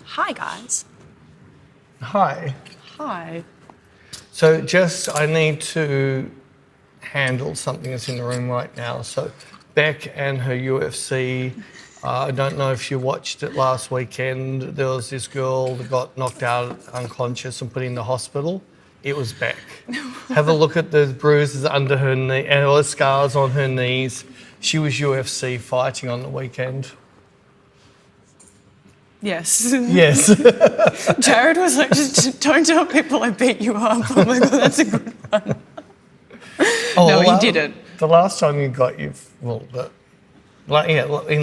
Hi, guys. Hi. Hi. So I need to handle something that's in the room right now. So Bec and her UFC, I don't know if you watched it last weekend. There was this girl that got knocked out unconscious and put in the hospital. It was Bec. Have a look at the bruises under her knee and all the scars on her knees. She was UFC fighting on the weekend. Yes. Yes. Jared was like, just don't tell people I beat you up. I'm like, oh, that's a good one. No, he didn't. The last time you got in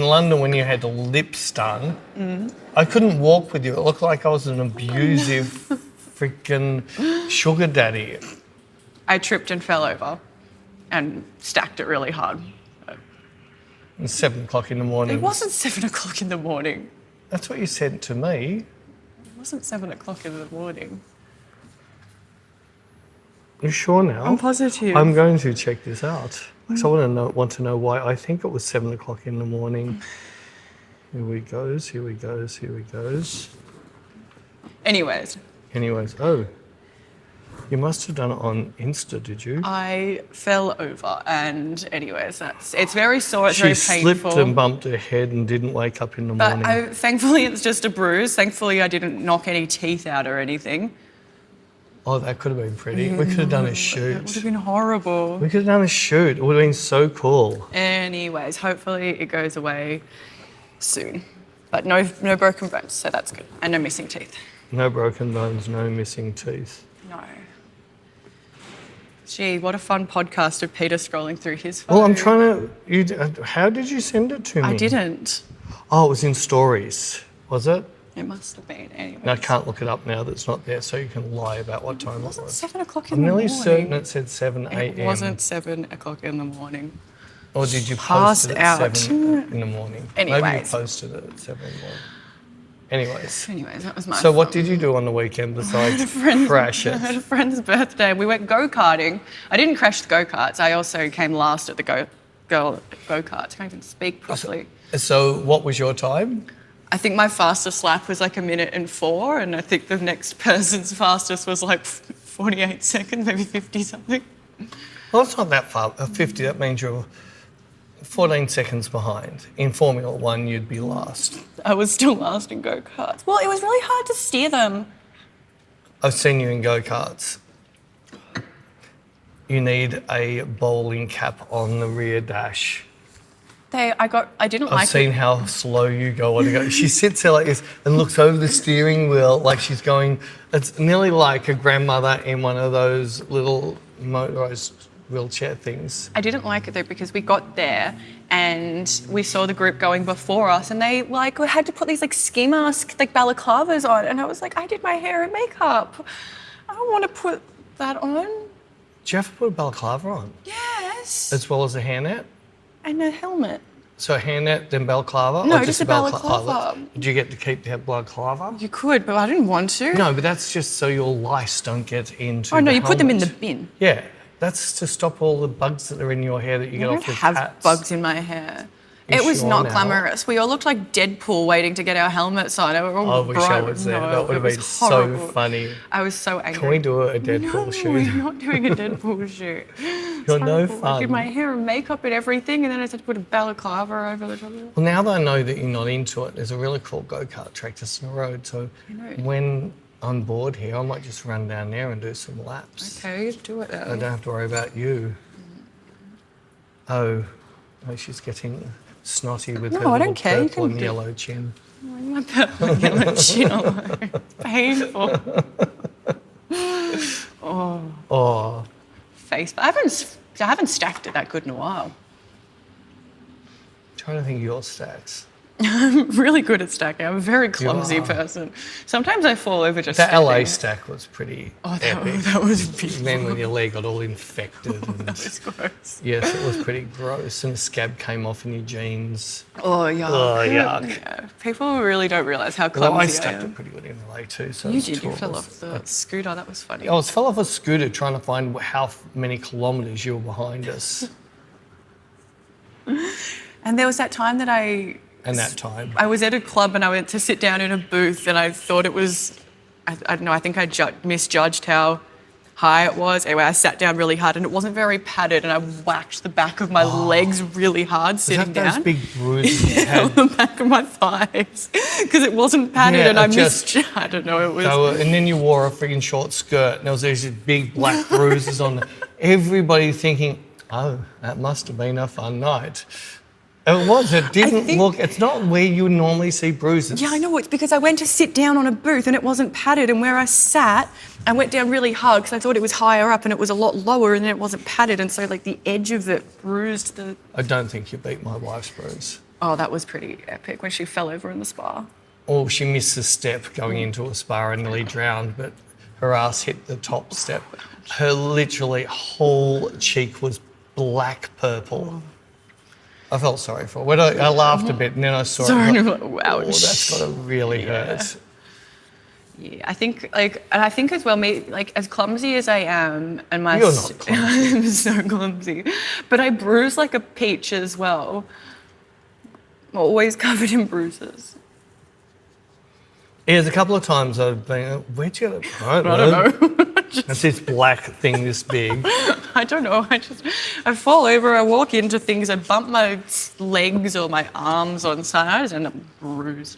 London when you had the lips done, I couldn't walk with you. It looked like I was an abusive freaking sugar daddy. I tripped and fell over and stacked it really hard. It's 7 o'clock in the morning. It wasn't 7 o'clock in the morning. That's what you said to me. It wasn't 7 o'clock in the morning. You sure now? I'm positive. I'm going to check this out. Because I want to know why I think it was 7 o'clock in the morning. Here we goes. Anyways, oh. You must have done it on Insta, did you? I fell over and anyways, it's very sore, it's very painful. She slipped and bumped her head and didn't wake up in the morning. But thankfully it's just a bruise. Thankfully I didn't knock any teeth out or anything. Oh, that could have been pretty. We could have done a shoot. It would have been horrible. We could have done a shoot. It would have been so cool. Anyways, hopefully it goes away soon. But no broken bones, so that's good. And no missing teeth. No broken bones, no missing teeth. No. Gee, what a fun podcast of Peter scrolling through his phone. Well, I'm trying to... how did you send it to me? I didn't. Oh, it was in stories, was it? It must have been, anyway. No, I can't look it up now that it's not there, so you can lie about what time it was. It wasn't 7 o'clock in the morning. I'm nearly certain it said 7 a.m. It wasn't 7 o'clock in the morning. Or did you post it at 7 in the morning? Anyways. Maybe you posted it at 7 in the morning. Anyways, that was my So what did you do on the weekend besides crash it? I had a friend's birthday. We went go-karting. I didn't crash the go-karts. I also came last at the go-karts. I can't even speak properly. So what was your time? I think my fastest lap was like 1 minute and 4, and I think the next person's fastest was like 48 seconds, maybe 50 something. Well, it's not that far. 50, that means you're 14 seconds behind. In Formula One, you'd be last. I was still last in go-karts. Well, it was really hard to steer them. I've seen you in go-karts. You need a bowling cap on the rear dash. I didn't like it. I've seen how slow you go on. She sits there like this and looks over the steering wheel like she's going... It's nearly like a grandmother in one of those little motorised wheelchair things. I didn't like it though because we got there and we saw the group going before us and they had to put these ski masks, balaclavas on, and I was like, I did my hair and makeup. I don't want to put that on. Do you have to put a balaclava on? Yes. As well as a hairnet? And a helmet. So a hairnet, then balaclava? No, or just a balaclava. Did you get to keep the balaclava? You could, but I didn't want to. No, but that's just so your lice don't get into Oh no, the you put them in the helmet. bin. Yeah, that's to stop all the bugs that are in your hair that you get off with I don't cats. have bugs in my hair. You It was sure not now? glamorous. We all looked like Deadpool waiting to get our helmets on. I wish I was there. No, That would have it was been so horrible. funny. I was so angry. Can we do a Deadpool No, shoot? we're not doing a Deadpool shoot. You're no Horrible. I did fun. my hair and makeup and everything, and then I had to put a balaclava over the top of it. Well, now that I know that you're not into it, there's a really cool go-kart track just in the road. So when I'm bored here, I might just run down there and do some laps. Okay, do it. I don't have to worry about you. Oh, she's getting snotty with her No, I little don't care. You purple can and do- yellow chin. My purple and yellow chin alone. Painful. Oh, Face. I haven't stacked it that good in a while. trying to think of your stats. I'm really good at stacking. I'm a very clumsy are. person. Sometimes I fall over just That LA standing. stack was pretty Oh, epic. that was big. Then when your leg got all infected. And That was gross. yes, it was pretty gross. And the scab came off in your jeans. Oh, yuck. Oh, yuck. Yeah. People really don't realise how Although I clumsy I stacked am. it pretty good in LA too. So You it's did. You two fell of off us. the scooter. That was funny. I fell off a scooter trying to find how many kilometres you were behind us. And there was that time that I and that time. I was at a club and I went to sit down in a booth and I thought it was, I don't know, I think I misjudged how high it was. Anyway, I sat down really hard and it wasn't very padded and I whacked the back of my legs really hard sitting down. Those big bruises you On had? the back of my thighs because it wasn't padded and I I don't know, it was... And then you wore a freaking short skirt and there was these big black bruises on the... Everybody thinking, oh, that must have been a fun night. It was. It didn't look... It's not where you normally see bruises. Yeah, I know. It's because I went to sit down on a booth and it wasn't padded, and where I sat, I went down really hard because I thought it was higher up and it was a lot lower and then it wasn't padded, and so like the edge of it bruised the... I don't think you beat my wife's bruise. Oh, that was pretty epic when she fell over in the spa. Or she missed a step going into a spa and nearly drowned, but her ass hit the top step. Her literally whole cheek was black purple. I felt sorry for her. I laughed a bit and then I saw it. Like, Wow. oh, that's got to really hurt. Yeah, I think as well, like as clumsy as I am, and my You're not clumsy. I'm so clumsy, but I bruise like a peach as well. I'm always covered in bruises. Yeah, there's a couple of times I've been, where'd you get it? I don't know. It's this black thing this big. I don't know. I fall over. I walk into things. I bump my legs or my arms on something. I just end up bruised.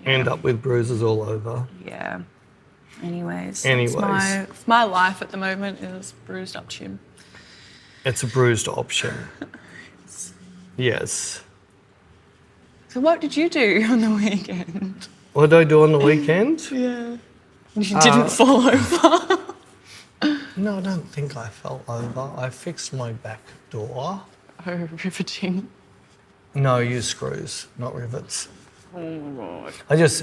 End up with bruises all over. Yeah. Anyways. Anyways. It's my life at the moment is bruised up chin. It's a bruised option. Yes. So what did you do on the weekend? What did I do on the weekend? Yeah. You didn't fall over. No, I don't think I fell over. I fixed my back door. Oh, riveting. No, use screws, not rivets. Oh my God.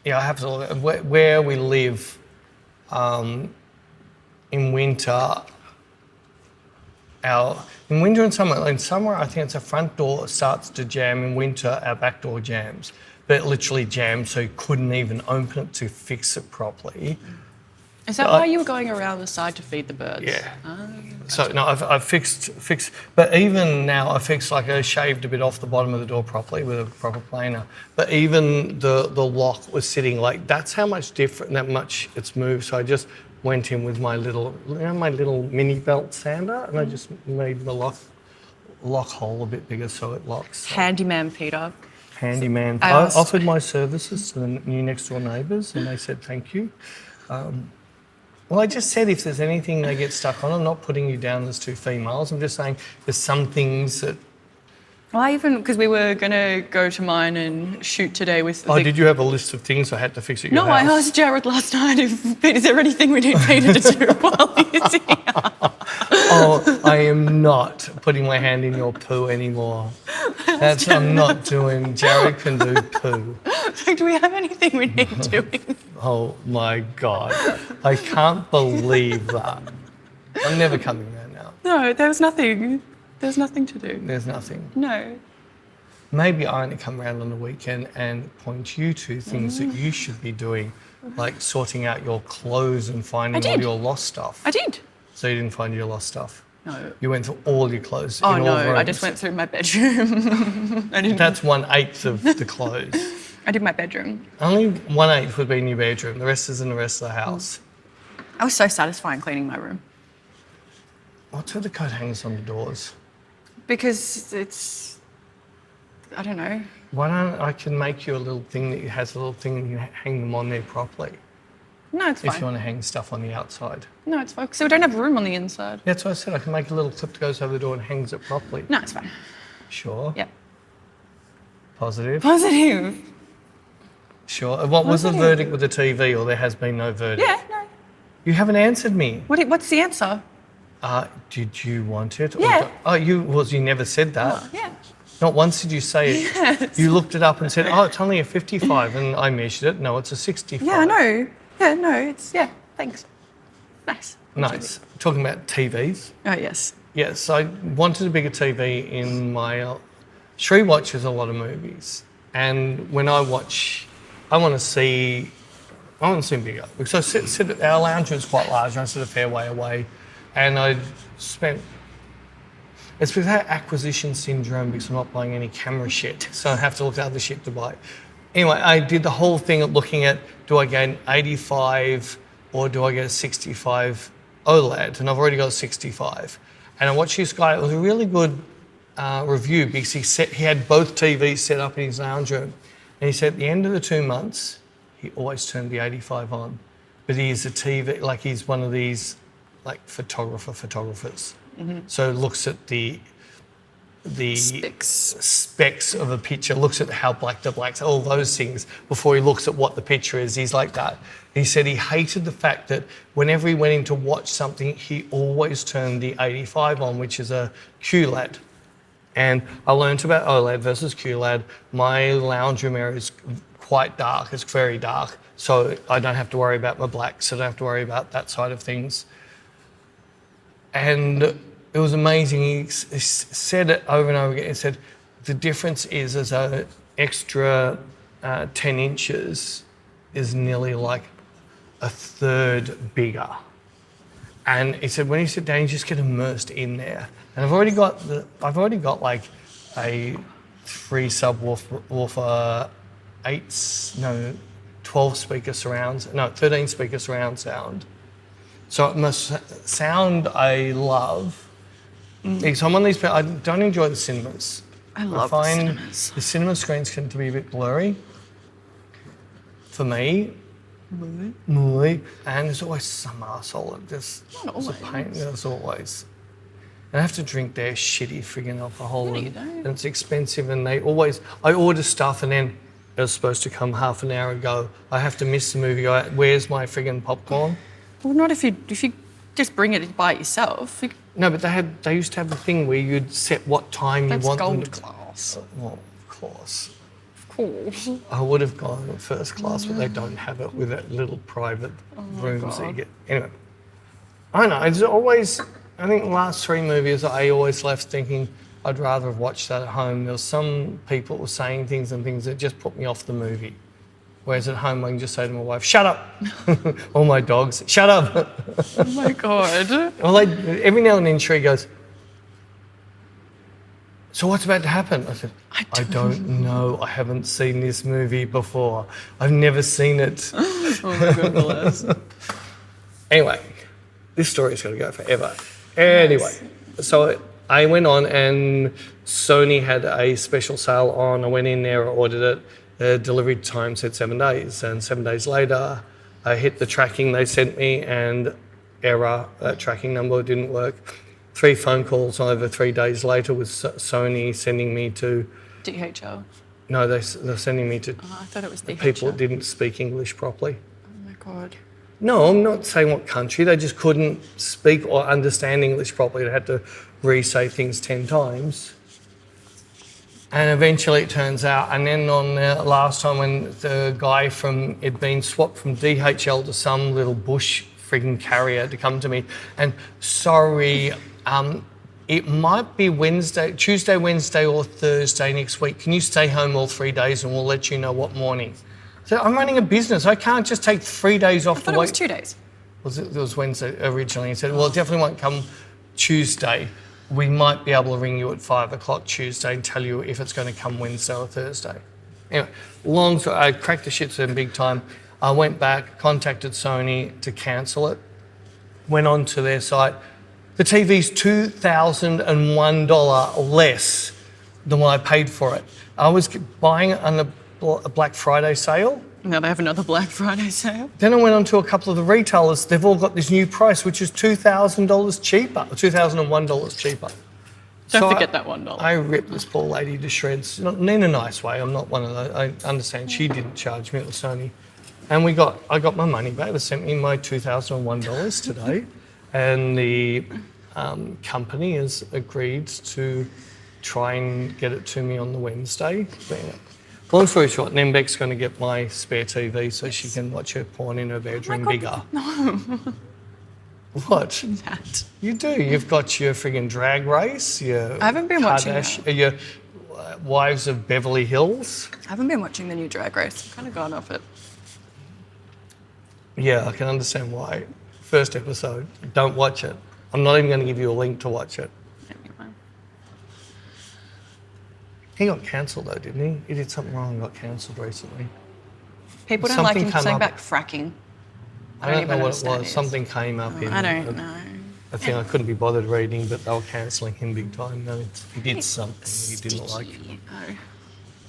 I have to look at where we live in winter. In winter and summer, in summer I think it's a front door starts to jam. In winter, our back door jams. But it literally jammed, so you couldn't even open it to fix it properly. Is that why you were going around the side to feed the birds? Yeah. Oh, So no, I've fixed, but even now I fixed, like I shaved a bit off the bottom of the door properly with a proper planer. But even the lock was sitting like, that's how much different, that much it's moved. So I just went in with my little mini belt sander and I just made the lock hole a bit bigger so it locks. Handyman Peter. Handyman. I I asked- offered my services to the new next door neighbours and they said thank you. Well, I just said if there's anything they get stuck on, I'm not putting you down as two females. I'm just saying there's some things that... Well, because we were going to go to mine and shoot today with... did you have a list of things I had to fix at your No, house? I asked Jared last night is there anything we need Peter to do while he's here? Oh, I am not putting my hand in your poo anymore. I'm not doing... Jared can do poo. So do we have anything we need doing? Oh, my God. I can't believe that. I'm never coming there now. No, there was nothing. There's nothing to do. There's nothing. No. Maybe I only come around on the weekend and point you to things that you should be doing, like sorting out your clothes and finding all your lost stuff. I did. So you didn't find your lost stuff? No. You went through all your clothes Oh, in all no, rooms? I just went through my bedroom. That's 1/8 of the clothes. I did my bedroom. Only 1/8 would be in your bedroom. The rest is in the rest of the house. I was so satisfying cleaning my room. What's with the coat hangers on the doors? Because it's, I don't know. Why don't I can make you a little thing that has a little thing and you hang them on there properly. No, it's fine. If you want to hang stuff on the outside. No, it's fine. So we don't have room on the inside. That's what I said. I can make a little clip that goes over the door and hangs it properly. No, it's fine. Sure. Yep. Positive. Positive. Sure. What was the verdict with the TV, or there has been no verdict? Yeah, no. You haven't answered me. What's the answer? Did you want it? Yeah. You never said that. Oh, yeah. Not once did you say it. Yes. You looked it up and said, oh, it's only a 55, and I measured it. No, it's a 65. Yeah, I know. Yeah, no, it's, yeah, thanks. Nice. Nice. Talking about TVs. Oh, yes. Yes, I wanted a bigger TV in my... Shree watches a lot of movies. And when I watch, I want to see bigger. So our lounge room's quite large, and I sit a fair way away. And I spent It's because I have acquisition syndrome because I'm not buying any camera shit. So I have to look at other shit to buy. Anyway, I did the whole thing of looking at, do I get an 85 or do I get a 65 OLED? And I've already got a 65. And I watched this guy, it was a really good review because he had both TVs set up in his lounge room. And he said at the end of the 2 months, he always turned the 85 on. But he's a TV, like he's one of these like photographers. Mm-hmm. So looks at the specs of a picture, looks at how black the blacks, all those things before he looks at what the picture is. He's like that. He said he hated the fact that whenever he went in to watch something, he always turned the 85 on, which is a QLED. And I learned about OLED versus QLED. My lounge room area is quite dark. It's very dark. So I don't have to worry about my blacks. I don't have to worry about that side of things. And it was amazing. He said it over and over again. He said the difference is an extra 10 inches is nearly like a third bigger. And he said when you sit down, you just get immersed in there. And I've already got like a 3 subwoofer, 12 speaker surrounds, 13 speaker surround sound. So it must sound I love. Because I'm on these, I don't enjoy the cinemas. I find cinemas. The cinema screens tend to be a bit blurry for me. And there's always some arsehole that just it's a pain. There's always. And I have to drink their shitty friggin' alcohol. No, you don't. And it's expensive and I order stuff and then it was supposed to come half an hour ago. I have to miss the movie. Where's my friggin' popcorn? Well, not if you just bring it by yourself. No, but they used to have a thing where you'd set what time you want them to... That's gold class. Well, of course. Of course. I would have gone first class, but they don't have it with that little private rooms that you get. Anyway, I don't know. It's always... I think the last 3 movies, I always left thinking I'd rather have watched that at home. There were some people who were saying things that just put me off the movie. Whereas at home, I can just say to my wife, shut up. Or my dogs, shut up. Oh my God. Well, every now and then Sheree goes, so what's about to happen? I said, I don't know. I haven't seen this movie before. I've never seen it. Oh my goodness. Anyway, this story's going to go forever. Anyway, so I went on and Sony had a special sale on. I went in there, I ordered it. The delivery time said 7 days. And 7 days later, I hit the tracking they sent me and error, that tracking number didn't work. 3 phone calls over 3 days later with Sony sending me to... DHL? No, they're sending me to... Oh, I thought it was DHL. People that didn't speak English properly. Oh my God. No, I'm not saying what country. They just couldn't speak or understand English properly. They had to re-say things 10 times. And eventually it turns out, and then on the last time when the guy it'd been swapped from DHL to some little bush frigging carrier to come to me, and sorry, it might be Tuesday, Wednesday or Thursday next week. Can you stay home all 3 days and we'll let you know what morning? So I'm running a business. I can't just take 3 days off the week. I thought it was 2 days. It was Wednesday originally. He said, well, it definitely won't come Tuesday. We might be able to ring you at 5 o'clock Tuesday and tell you if it's going to come Wednesday or Thursday. Anyway, I cracked the shit to them big time. I went back, contacted Sony to cancel it, went on to their site. The TV's $2,001 less than what I paid for it. I was buying it on a Black Friday sale. Now they have another Black Friday sale. Then I went on to a couple of the retailers. They've all got this new price, which is $2,000 cheaper, $2,001 cheaper. Don't forget that $1. I ripped this poor lady to shreds, not in a nice way. I'm not one of those. I understand she didn't charge me, it was Sony. And I got my money back. They sent me my $2,001 today. And the company has agreed to try and get it to me on the Wednesday. Long story short, Bec's going to get my spare TV so she can watch her porn in her bedroom bigger. No. What? That. You do. You've got your friggin' Drag Race, your I haven't been watching that. Your Wives of Beverly Hills. I haven't been watching the new Drag Race. I've kind of gone off it. Yeah, I can understand why. First episode, don't watch it. I'm not even going to give you a link to watch it. Anyway. He got cancelled though, didn't he? He did something wrong and got cancelled recently. People don't like Something him came saying up. about fracking. I don't even know what it understand was. it. Something came up in I don't know. a thing I couldn't be bothered reading, but they were cancelling him big time. No, he did something he didn't like. No.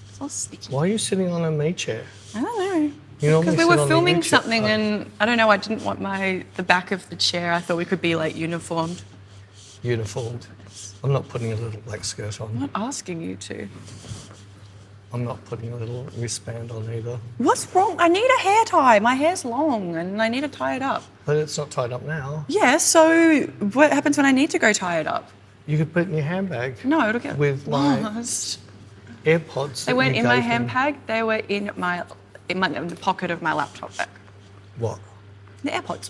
It's all sticky. Why are you sitting on a me chair? I don't know. You normally Because we sit were on the filming U chair. something, Oh. and I don't know. I didn't want the back of the chair. I thought we could be like uniformed. Uniformed. I'm not putting a little black skirt I'm on. not asking you to. I'm not putting a little wristband on either. What's wrong? I need a hair tie. My hair's long, and I need to tie it up. But it's not tied up now. Yeah. So what happens when I need to go tie it up? You could put it in your handbag. No, it'll get With my lost. AirPods. They that weren't you in my gave him. handbag. They were in the pocket of my laptop bag. What? The AirPods.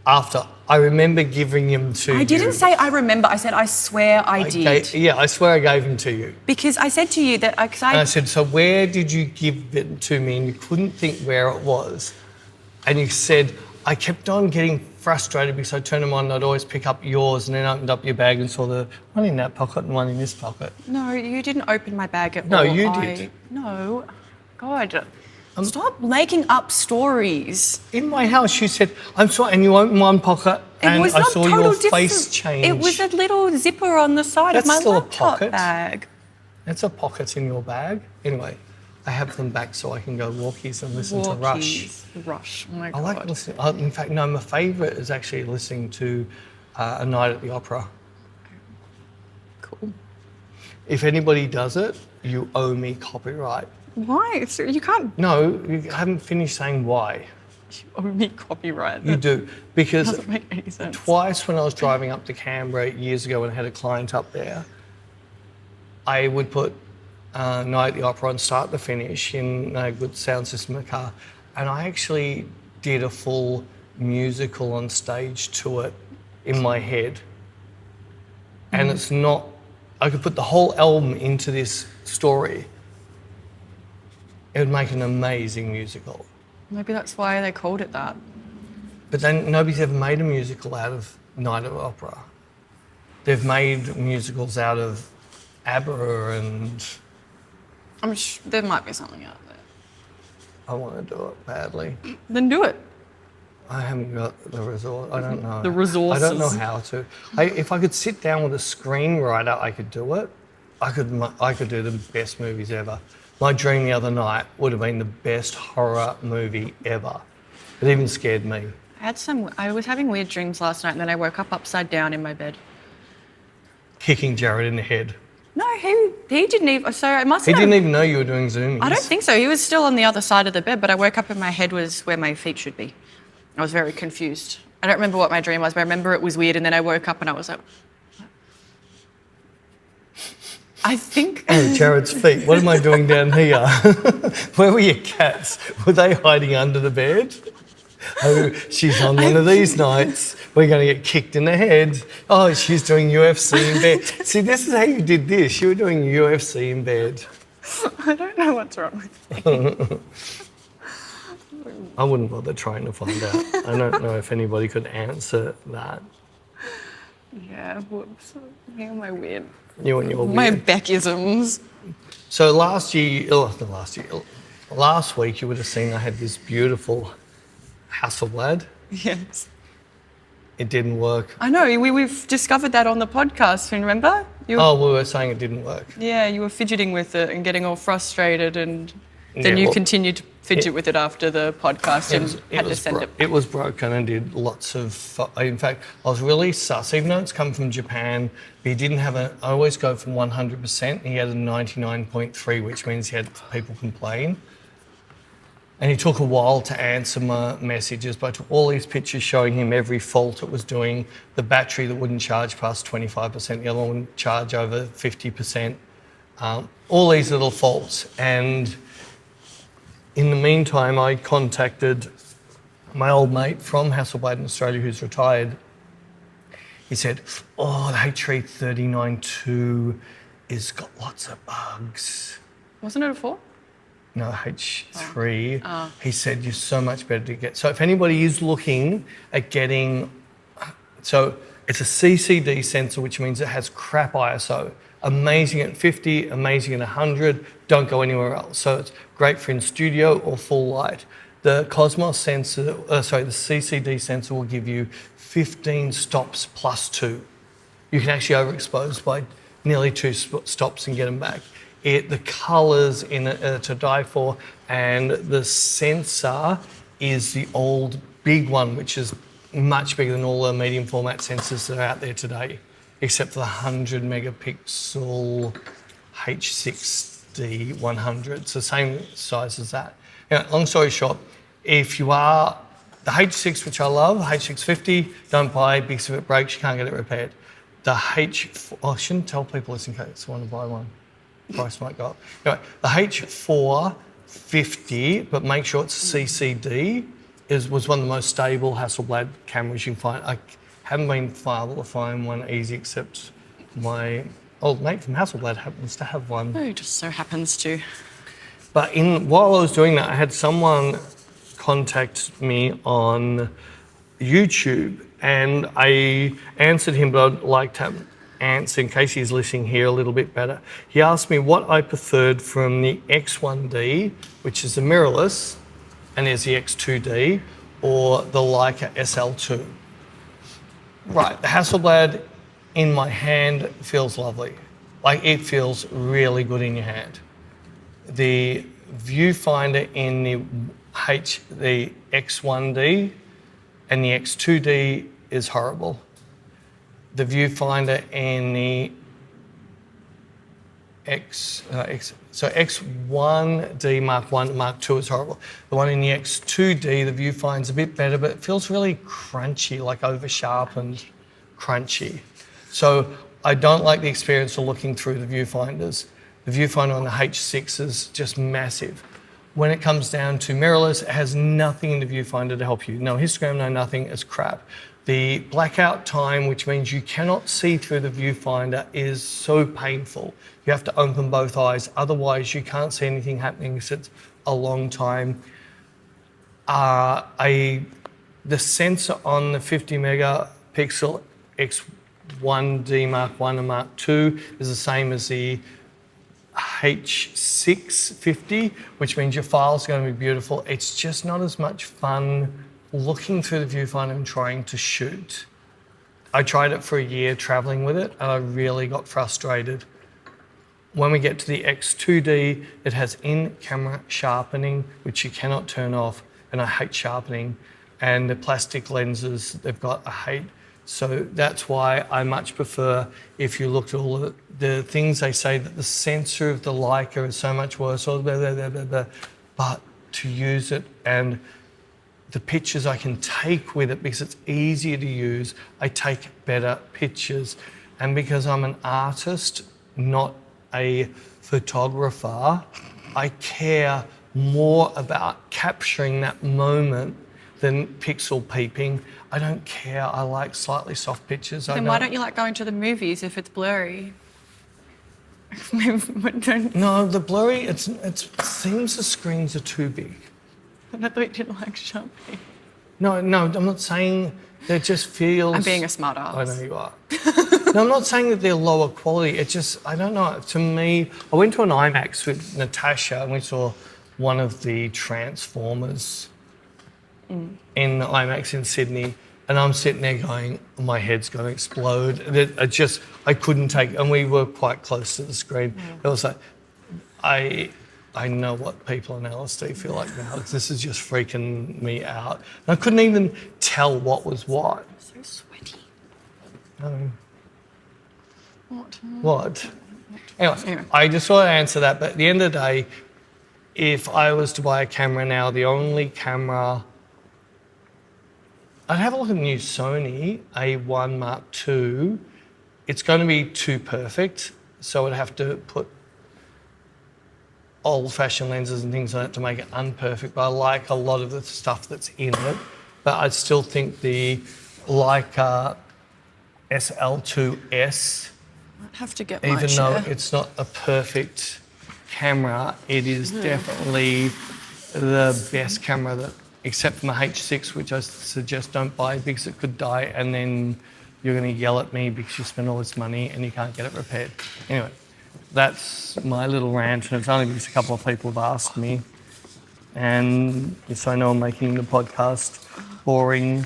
After. I remember giving him to you. I didn't say I remember. I said I swear I did. Yeah, I swear I gave him to you. Because I said to you that And I said, so where did you give it to me? And you couldn't think where it was. And you said, I kept on getting frustrated because I turned them on and I'd always pick up yours and then opened up your bag and saw the one in that pocket and one in this pocket. No, you didn't open my bag at No, all. you did. No. God. Stop making up stories. In my house, you said, I'm sorry, and you opened one pocket and I saw your face change. It was a little zipper on the side of That's my still a laptop pocket. bag. That's a pocket in your bag. Anyway, I have them back so I can go walkies and listen to Rush. Rush. Oh my I God. like listening. In fact, no, my favourite is actually listening to A Night at the Opera. Cool. If anybody does it, you owe me copyright. Why? So you can't No, you haven't finished saying why. owe me copyright. You do. Because Doesn't make any sense. twice when I was driving up to Canberra years ago when I had a client up there, I would put Night at the Opera on start to finish in a good sound system in the car. And I actually did a full musical on stage to it in my head. And it's not, I could put the whole album into this story. It would make an amazing musical. Maybe that's why they called it that. But then nobody's ever made a musical out of Night at the Opera. They've made musicals out of ABBA and I'm sure there might be something out there. I want to do it badly. Then do it. I haven't got the resource. I don't know. The resources. I don't know how to. If I could sit down with a screenwriter, I could do it. I could do the best movies ever. My dream the other night would have been the best horror movie ever. It even scared me. I was having weird dreams last night, and then I woke up upside down in my bed. Kicking Jared in the head. No, he didn't even. So I must. He didn't even know you were doing zoomies. I don't think so. He was still on the other side of the bed, but I woke up and my head was where my feet should be. I was very confused. I don't remember what my dream was, but I remember it was weird, and then I woke up and I was like, what? I think. Oh, Jared's feet. What am I doing down here? Where were your cats? Were they hiding under the bed? Oh, she's on one of these nights. We're going to get kicked in the head. Oh, she's doing UFC in bed. See, this is how you did this. You were doing UFC in bed. I don't know what's wrong with me. I wouldn't bother trying to find out. I don't know if anybody could answer that. Yeah, whoops. Me and my weird. You and your My weird. Beckisms. So last week you would have seen I had this beautiful Hasselblad. Yes. It didn't work. I know, we've discovered that on the podcast, remember? We were saying it didn't work. Yeah, you were fidgeting with it and getting all frustrated, and then Yeah, you well, continued to fidget with it after the podcast and had to send it. It was broken and did lots of. In fact, I was really sus, even though it's come from Japan. But he didn't have I always go from 100%. He had a 99.3, which means he had people complain. And he took a while to answer my messages, but I took all these pictures showing him every fault it was doing. The battery that wouldn't charge past 25%, the other one wouldn't charge over 50%. All these little faults. And in the meantime, I contacted my old mate from Hasselblad in Australia who's retired. He said, oh, the H3 39.2 has got lots of bugs. Wasn't it a 4? No, H3. He said, you're so much better to get. So if anybody is looking at getting, so it's a CCD sensor, which means it has crap ISO. Amazing at 50, amazing at 100, don't go anywhere else. So it's great for in studio or full light. The Cosmos sensor, the CCD sensor will give you 15 stops plus 2. You can actually overexpose by nearly 2 stops and get them back. The colours in it are to die for, and the sensor is the old big one, which is much bigger than all the medium format sensors that are out there today, except for the 100 megapixel H6D 100. It's the same size as that. Now, long story short, if you are the H6, which I love, H650, don't buy it because if it breaks, you can't get it repaired. The I shouldn't tell people this in case they want to buy one. Price might go up. Anyway, the H450, but make sure it's CCD, was one of the most stable Hasselblad cameras you can find. I haven't been able to find one easy, except my old mate from Hasselblad happens to have one. Oh, just so happens to. But while I was doing that, I had someone contact me on YouTube, and I answered him, but I'd like to answer in case he's listening here a little bit better. He asked me what I preferred from the X1D, which is the mirrorless, and there's the X2D, or the Leica SL2. Right, the Hasselblad in my hand feels lovely. Like, it feels really good in your hand. The viewfinder in the X1D and the X2D is horrible. The viewfinder in the X1D Mark 1, Mark 2 is horrible. The one in the X2D, the viewfinder's a bit better, but it feels really crunchy, like over sharpened, crunchy. So I don't like the experience of looking through the viewfinders. The viewfinder on the H6 is just massive. When it comes down to mirrorless, it has nothing in the viewfinder to help you. No histogram, no nothing, it's crap. The blackout time, which means you cannot see through the viewfinder, is so painful. You have to open both eyes, otherwise you can't see anything happening because it's a long time. The sensor on the 50 megapixel X1D Mark 1 and Mark 2 is the same as the H650, which means your file's going to be beautiful. It's just not as much fun looking through the viewfinder and trying to shoot. I tried it for a year traveling with it, and I really got frustrated. When we get to the X2D, it has in-camera sharpening, which you cannot turn off, and I hate sharpening. And the plastic lenses, they've got, I hate. So that's why I much prefer, if you look at all the things they say, that the sensor of the Leica is so much worse, or blah, blah, blah, blah, blah. But to use it, and the pictures I can take with it, because it's easier to use, I take better pictures. And because I'm an artist, not a photographer, I care more about capturing that moment than pixel peeping. I don't care. I like slightly soft pictures. Then why don't you like going to the movies if it's blurry? No, the blurry, it seems the screens are too big. I thought you didn't like shopping. No, I'm not saying that it just feels... I'm being a smart ass. I know you are. No, I'm not saying that they're lower quality. It just, I don't know. To me, I went to an IMAX with Natasha and we saw one of the Transformers in the IMAX in Sydney, and I'm sitting there going, my head's going to explode. I couldn't take, and we were quite close to the screen. It was like, I know what people on LSD feel like now. This is just freaking me out. And I couldn't even tell what was what. I'm so sweaty. No. What? Anyway, I just want to answer that, but at the end of the day, if I was to buy a camera now, the only camera... I'd have a look at the new Sony A1 Mark II. It's going to be too perfect, so I'd have to put old-fashioned lenses and things like that to make it unperfect, but I like a lot of the stuff that's in it. But I still think the Leica SL2S, I'd have to get my even though it's not a perfect camera, it is definitely the best camera that, except for my H6, which I suggest don't buy because it could die and then you're going to yell at me because you spent all this money and you can't get it repaired. Anyway, that's my little rant, and it's only because a couple of people have asked me. And yes, I know I'm making the podcast boring.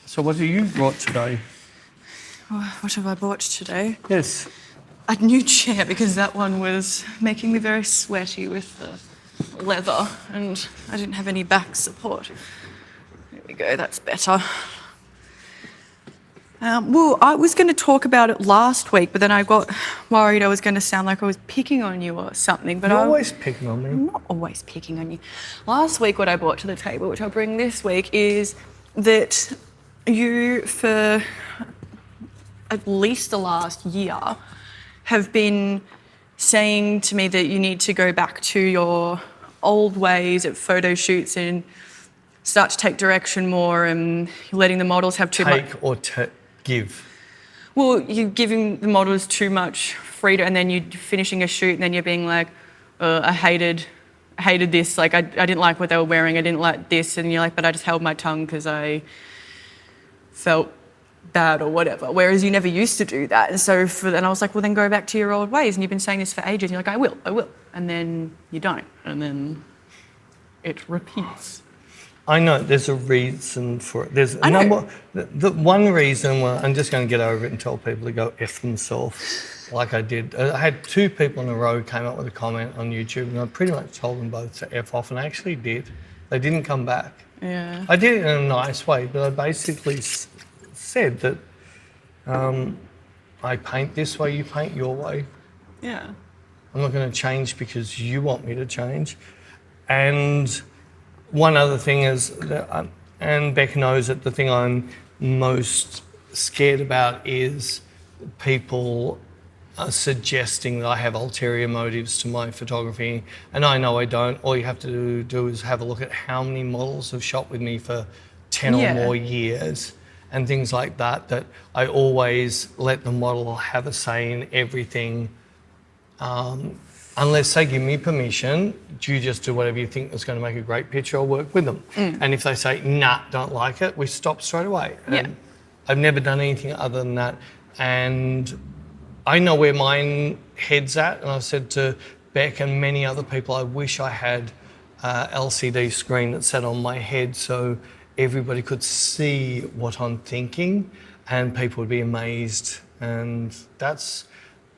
So what have you brought today? What have I bought today? Yes. A new chair, because that one was making me very sweaty with the leather and I didn't have any back support. There we go, that's better. Well, I was going to talk about it last week, but then I got worried I was going to sound like I was picking on you or something. But You're always picking on me. I'm not always picking on you. Last week, what I brought to the table, which I'll bring this week, is that you, for at least the last year, have been saying to me that you need to go back to your old ways at photo shoots and start to take direction more and letting the models have too much... Take or give? Well, you're giving the models too much freedom and then you're finishing a shoot and then you're being like, I hated this, like I didn't like what they were wearing, I didn't like this, and you're like, but I just held my tongue because I felt bad or whatever, whereas you never used to do that. And so and I was like, well, then go back to your old ways, and you've been saying this for ages, and you're like, I will, and then you don't, and then it repeats. I know there's a reason for it. There's a number. The one reason, well, I'm just going to get over it and tell people to go F themselves, like I did. I had 2 people in a row came up with a comment on YouTube, and I pretty much told them both to F off, and I actually did. They didn't come back. Yeah. I did it in a nice way, but I basically said that I paint this way, you paint your way. Yeah. I'm not going to change because you want me to change. And one other thing is, that, and Bec knows that the thing I'm most scared about is people are suggesting that I have ulterior motives to my photography, and I know I don't. All you have to do is have a look at how many models have shot with me for 10 or more years and things like that, that I always let the model have a say in everything. Unless they give me permission, you just do whatever you think is going to make a great picture, I'll work with them. And if they say, nah, don't like it, we stop straight away. And I've never done anything other than that. And I know where my head's at, and I've said to Bec and many other people, I wish I had an LCD screen that sat on my head so everybody could see what I'm thinking and people would be amazed. And that's...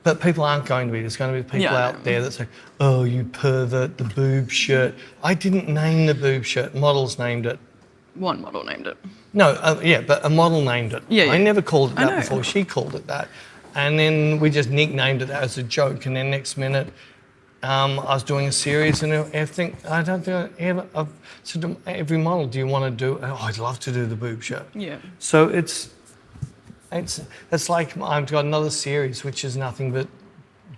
But people aren't going to be. There's going to be people out there that say, oh, you pervert, the boob shirt. I didn't name the boob shirt. Models named it. One model named it. No, but a model named it. Yeah, I never called it that before. She called it that. And then we just nicknamed it as a joke. And then next minute, I was doing a series and I don't think I've said to every model, do you want to do, oh, I'd love to do the boob shirt. Yeah. So it's like I've got another series which is nothing but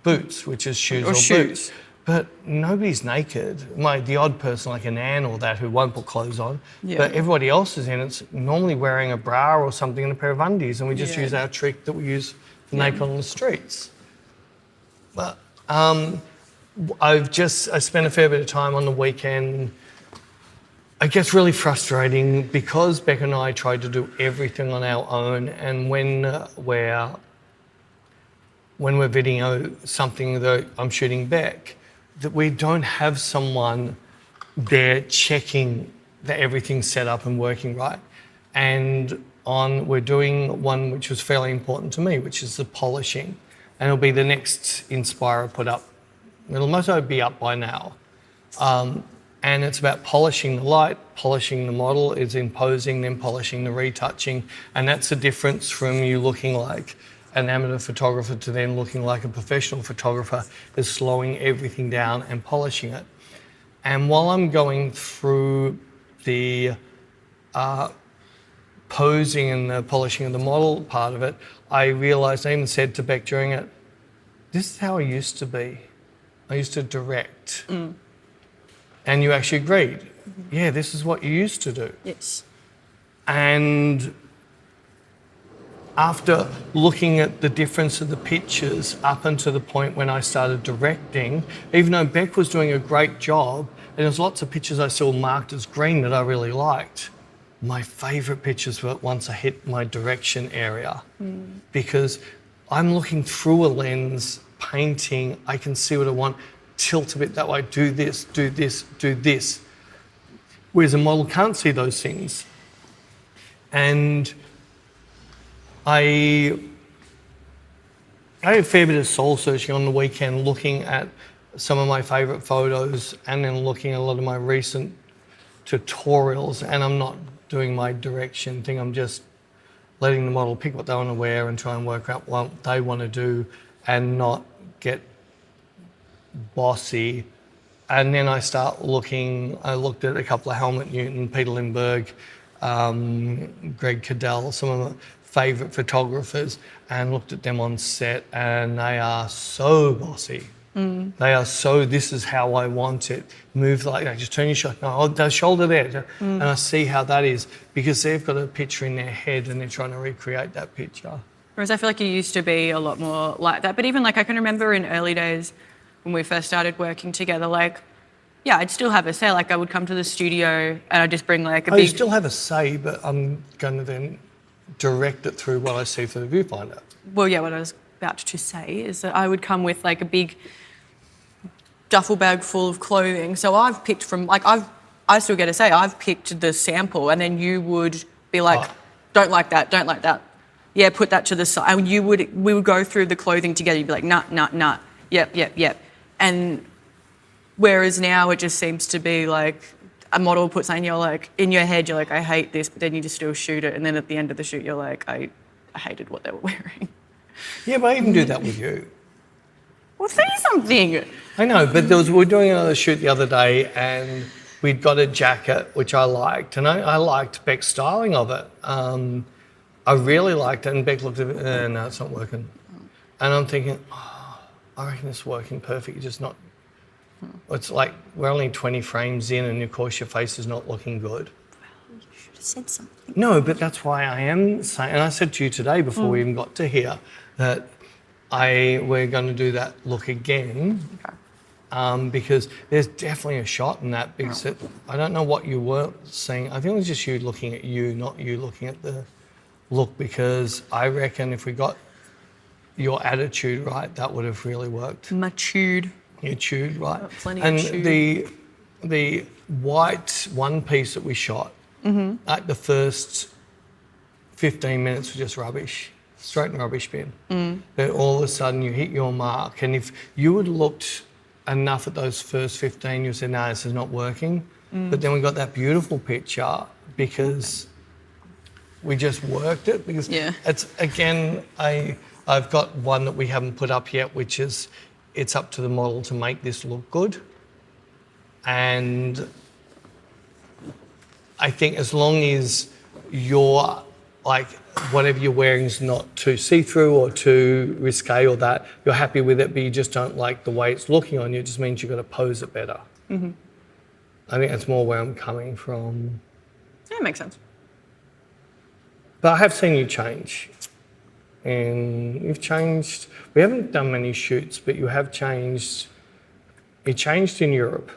boots, which is shoes or boots. But nobody's naked. The odd person like an Anne or that who won't put clothes on. Yeah. But everybody else is in. It's normally wearing a bra or something and a pair of undies, and we just use our trick that we use for naked on the streets. But I spent a fair bit of time on the weekend. It gets really frustrating because Bec and I tried to do everything on our own, and when we're video something that I'm shooting Bec, that we don't have someone there checking that everything's set up and working right. And we're doing one which was fairly important to me, which is the polishing, and it'll be the next Inspire I put up. It'll most be up by now. And it's about polishing the light, polishing the model, is in posing, then polishing the retouching. And that's the difference from you looking like an amateur photographer to then looking like a professional photographer, is slowing everything down and polishing it. And while I'm going through the posing and the polishing of the model part of it, I realised, I even said to Bec during it, this is how I used to be. I used to direct. And you actually agreed, yeah, this is what you used to do. Yes. And after looking at the difference of the pictures up until the point when I started directing, even though Bec was doing a great job, and there's lots of pictures I saw marked as green that I really liked, my favourite pictures were once I hit my direction area because I'm looking through a lens, painting, I can see what I want, tilt a bit that way, do this, do this, do this. Whereas a model can't see those things. And I did a fair bit of soul searching on the weekend, looking at some of my favourite photos and then looking at a lot of my recent tutorials, and I'm not doing my direction thing, I'm just letting the model pick what they want to wear and try and work out what they want to do and not get bossy. And then I looked at a couple of Helmut Newton, Peter Lindbergh, Greg Cadell, some of my favourite photographers, and looked at them on set, and they are so bossy. They are so, this is how I want it. Move like that, just turn your shoulder, no, the shoulder there. And I see how that is because they've got a picture in their head and they're trying to recreate that picture. Whereas I feel like you used to be a lot more like that. But even like I can remember in early days when we first started working together, like, yeah, I'd still have a say. Like I would come to the studio and I'd just bring like a big... I still have a say, but I'm going to then direct it through what I see for the viewfinder. Well, yeah, what I was about to say is that I would come with like a big duffel bag full of clothing. So I've picked from, like, I still get to say, I've picked the sample, and then you would be like, don't like that, don't like that. Yeah, put that to the side. And we would go through the clothing together. You'd be like, nah, yep. And whereas now it just seems to be like a model puts something, you're like, in your head, you're like, I hate this, but then you just still shoot it. And then at the end of the shoot, you're like, I hated what they were wearing. Yeah, but I even do that with you. Well, say something. I know, but we were doing another shoot the other day and we'd got a jacket, which I liked, and I liked Bec's styling of it. I really liked it, and Bec looked at it, no, it's not working. And I'm thinking, I reckon it's working perfect, it's just not... It's like we're only 20 frames in and of course your face is not looking good. Well, you should have said something. No, but that's why I am saying, and I said to you today before we even got to here, that we're going to do that look again. Okay. Because there's definitely a shot in that because I don't know what you were seeing. I think it was just you looking at you, not you looking at the look, because I reckon if we got your attitude right, that would have really worked. Matured. You chewed, right? Plenty and of chewed. the white one piece that we shot, like the first 15 minutes was just rubbish, straight in the rubbish bin. Then all of a sudden you hit your mark, and if you had looked enough at those first 15, you said, no, this is not working. But then we got that beautiful picture because we just worked it. Because it's, again, I've got one that we haven't put up yet, which is, it's up to the model to make this look good. And I think as long as you're, like, whatever you're wearing is not too see-through or too risque or that, you're happy with it, but you just don't like the way it's looking on you, it just means you've got to pose it better. I think that's more where I'm coming from. Yeah, it makes sense. But I have seen you change. And you've changed, we haven't done many shoots, but you have changed, you changed in Europe.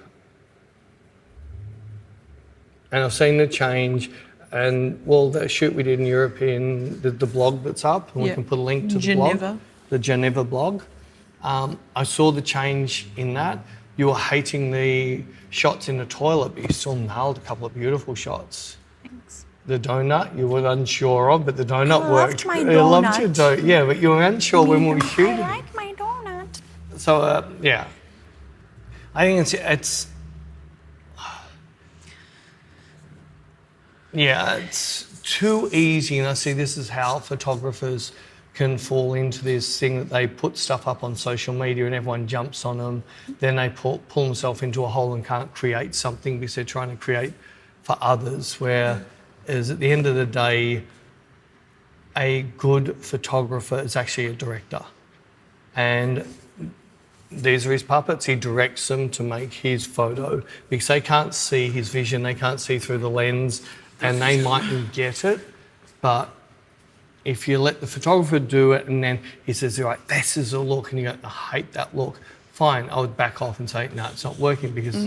And I've seen the change, and well, the shoot we did in Europe in the blog that's up, and we can put a link to the blog. The Geneva blog. I saw the change in that. You were hating the shots in the toilet, but you still nailed a couple of beautiful shots. The donut you were unsure of, but the donut worked. I loved your donut. Yeah, but you were unsure when we were shooting. I like my donut. So, yeah. I think it's too easy, and I see this is how photographers can fall into this thing that they put stuff up on social media and everyone jumps on them. Then they pull themselves into a hole and can't create something because they're trying to create for others, where... is at the end of the day, a good photographer is actually a director. And these are his puppets, he directs them to make his photo because they can't see his vision, they can't see through the lens, and they mightn't get it. But if you let the photographer do it and then he says, right, this is a look, and you go, I hate that look, fine, I would back off and say, no, it's not working because...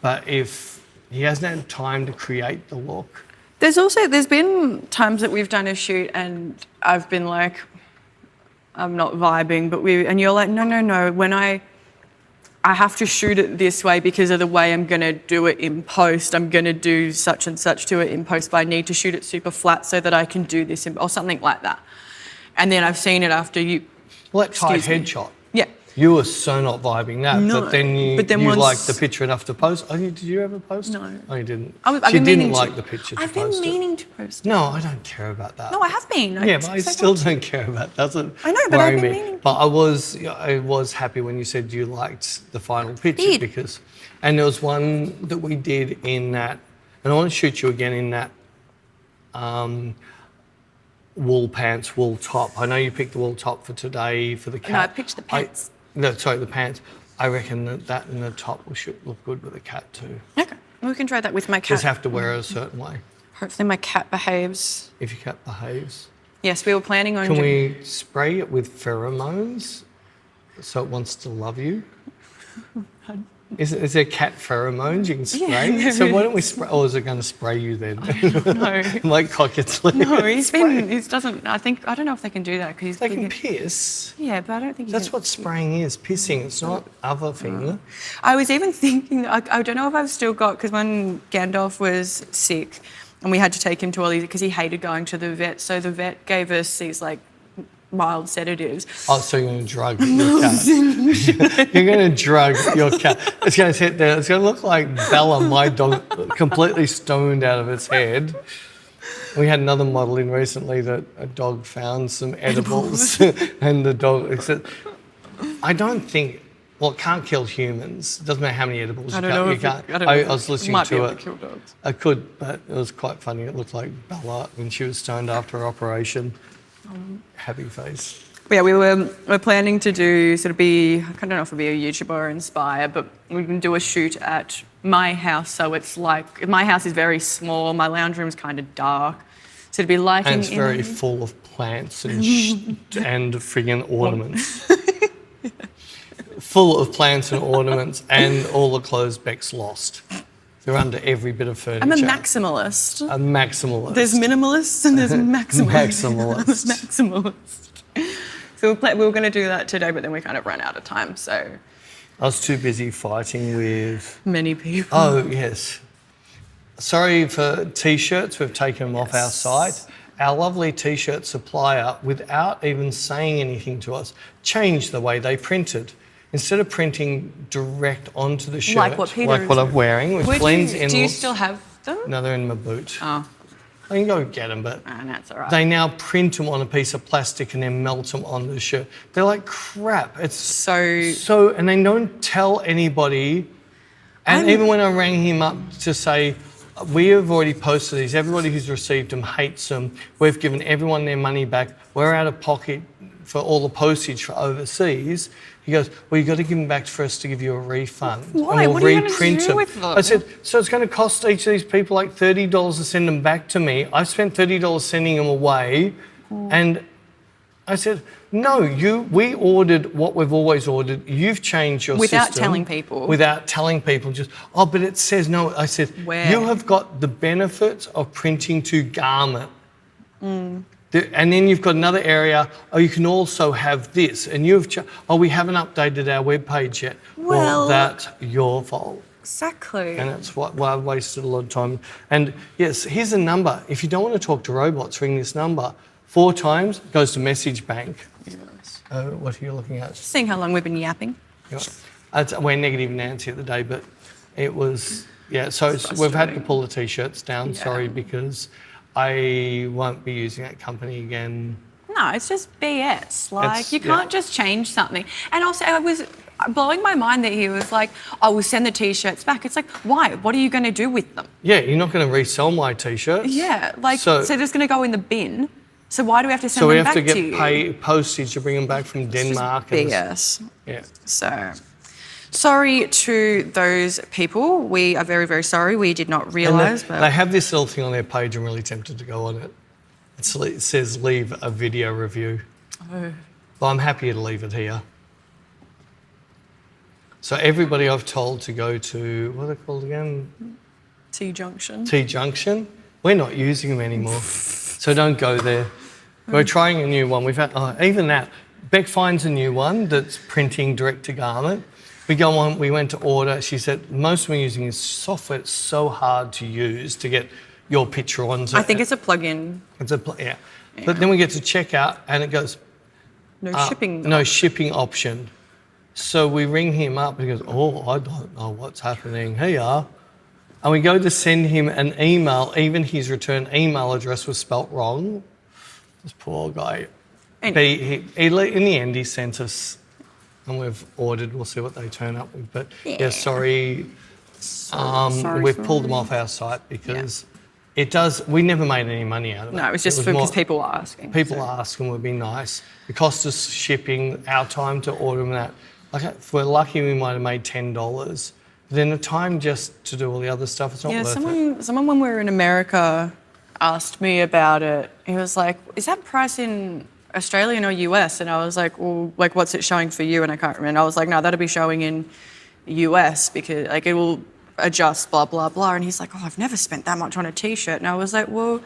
But if he hasn't had time to create the look, There's been times that we've done a shoot and I've been like, I'm not vibing, and you're like, no, when I have to shoot it this way because of the way I'm going to do it in post. I'm going to do such and such to it in post, but I need to shoot it super flat so that I can do this, or something like that. And then I've seen it after you... Well, that tight headshot. Yeah. You were so not vibing that, No, but then you once... liked the picture enough to post. Oh, did you ever post? No. Oh, you didn't. She didn't like the picture to I've post been it. meaning to post it. No, I don't care about that. No, I have been. Yeah, but I still don't care about that. Doesn't I know, but worry I've been me. meaning to. But I was happy when you said you liked the final picture because, and there was one that we did in that, and I want to shoot you again in that wool pants, wool top. I know you picked the wool top for today for the cat. No, I picked the pants. The pants. I reckon that and the top will look good with the cat too. Okay, we can try that with my cat. Just have to wear it a certain way. Hopefully my cat behaves. If your cat behaves. Yes, we were planning on... Can we spray it with pheromones so it wants to love you? Is there cat pheromones you can spray? Yeah. So why don't we spray? Or is it going to spray you then? No. Like cockatoo. No, he doesn't... I don't know if they can do that because They can piss. Yeah, but I don't think... That's what spraying is, pissing. It's not other thing. I was even thinking... I don't know if I've still got... Because when Gandalf was sick and we had to take him to all these... Because he hated going to the vet. So the vet gave us these, like, mild sedatives. Oh, so you're going to drug your cat. You're going to drug your cat. It's going to sit there. It's going to look like Bella, my dog, completely stoned out of its head. We had another model in recently that a dog found some edibles and the dog said, I don't think, well, it can't kill humans. It doesn't matter how many edibles you can't. I was listening to it. Kill dogs. I could, but it was quite funny. It looked like Bella when she was stoned after her operation. Happy face. Yeah, we're planning to do I don't know if it'll be a YouTuber or Inspire, but we can do a shoot at my house. So it's like, my house is very small, my lounge room's kind of dark. So it'd be lighting and it's very full of plants and and friggin' ornaments. Full of plants and ornaments and all the clothes Bec's lost. They're under every bit of furniture. I'm a maximalist. A maximalist. There's minimalists and there's maximalists. Maximalist. So we were going to do that today, but then we kind of ran out of time, so... I was too busy fighting with... Many people. Oh, yes. Sorry for T-shirts. We've taken them off our site. Our lovely T-shirt supplier, without even saying anything to us, changed the way they printed. Instead of printing direct onto the shirt, like what I'm wearing, which blends in. Do you still have them? No, they're in my boot. Oh. I can go get them, but That's all right. they now print them on a piece of plastic and then melt them on the shirt. They're like crap. It's so, and they don't tell anybody. And even when I rang him up to say, we have already posted these, everybody who's received them hates them, we've given everyone their money back, we're out of pocket for all the postage for overseas. He goes, well, you've got to give them back for us to give you a refund. Why? And What we'll are you going to reprint do them. with them? I said, so it's going to cost each of these people like $30 to send them back to me. I spent $30 sending them away. And I said, no, we ordered what we've always ordered. You've changed your system. Without telling people. Without telling people. Just, but it says no. I said, you have got the benefits of printing to garment. And then you've got another area, you can also have this. And we haven't updated our webpage yet. Well, that's your fault. Exactly. And that's why I wasted a lot of time. And yes, here's a number. If you don't want to talk to robots, ring this number. 4 times, goes to message bank. Yes. What are you looking at? Seeing how long we've been yapping. We're negative Nancy the day, but it was, so we've had to pull the T-shirts down, sorry, because I won't be using that company again. No, it's just BS. Like, you can't just change something. And also, it was blowing my mind that he was like, we'll send the T-shirts back. It's like, why? What are you going to do with them? Yeah, you're not going to resell my T-shirts. Yeah, so they're just going to go in the bin. So why do we have to send them back to you? So we have to get postage to bring them back from Denmark. BS. Yeah. So... sorry to those people. We are very, very sorry. We did not realise. They have this little thing on their page. I'm really tempted to go on it. It says leave a video review. Oh. Well, I'm happy to leave it here. So everybody I've told to go to, what are they called again? T-Junction. T-Junction. We're not using them anymore, so don't go there. We're trying a new one. We've had, even that. Bec finds a new one that's printing direct to garment. We go on, we went to order. She said, most we're using is software. It's so hard to use to get your picture on. I think it's a plug-in. Yeah. But then we get to checkout and it goes, No shipping. no shipping option. So we ring him up and he goes, I don't know what's happening here. And we go to send him an email. Even his return email address was spelt wrong. This poor guy. But he, in the end, he sent us, and we've ordered. We'll see what they turn up with. But sorry. We've pulled them off our site because it does. We never made any money out of it. No, it was just because people were asking. People asking would be nice. It cost us shipping, our time to order them that. Like, if we're lucky, we might have made $10. But then the time just to do all the other stuff, it's not worth it. Someone when we were in America asked me about it. He was like, "Is that price in Australian or US?" And I was like, "Well, like, what's it showing for you?" And I can't remember. I was like, "No, that'll be showing in US because like it will adjust, blah blah blah." And he's like, "Oh, I've never spent that much on a T-shirt." And I was like, "Well."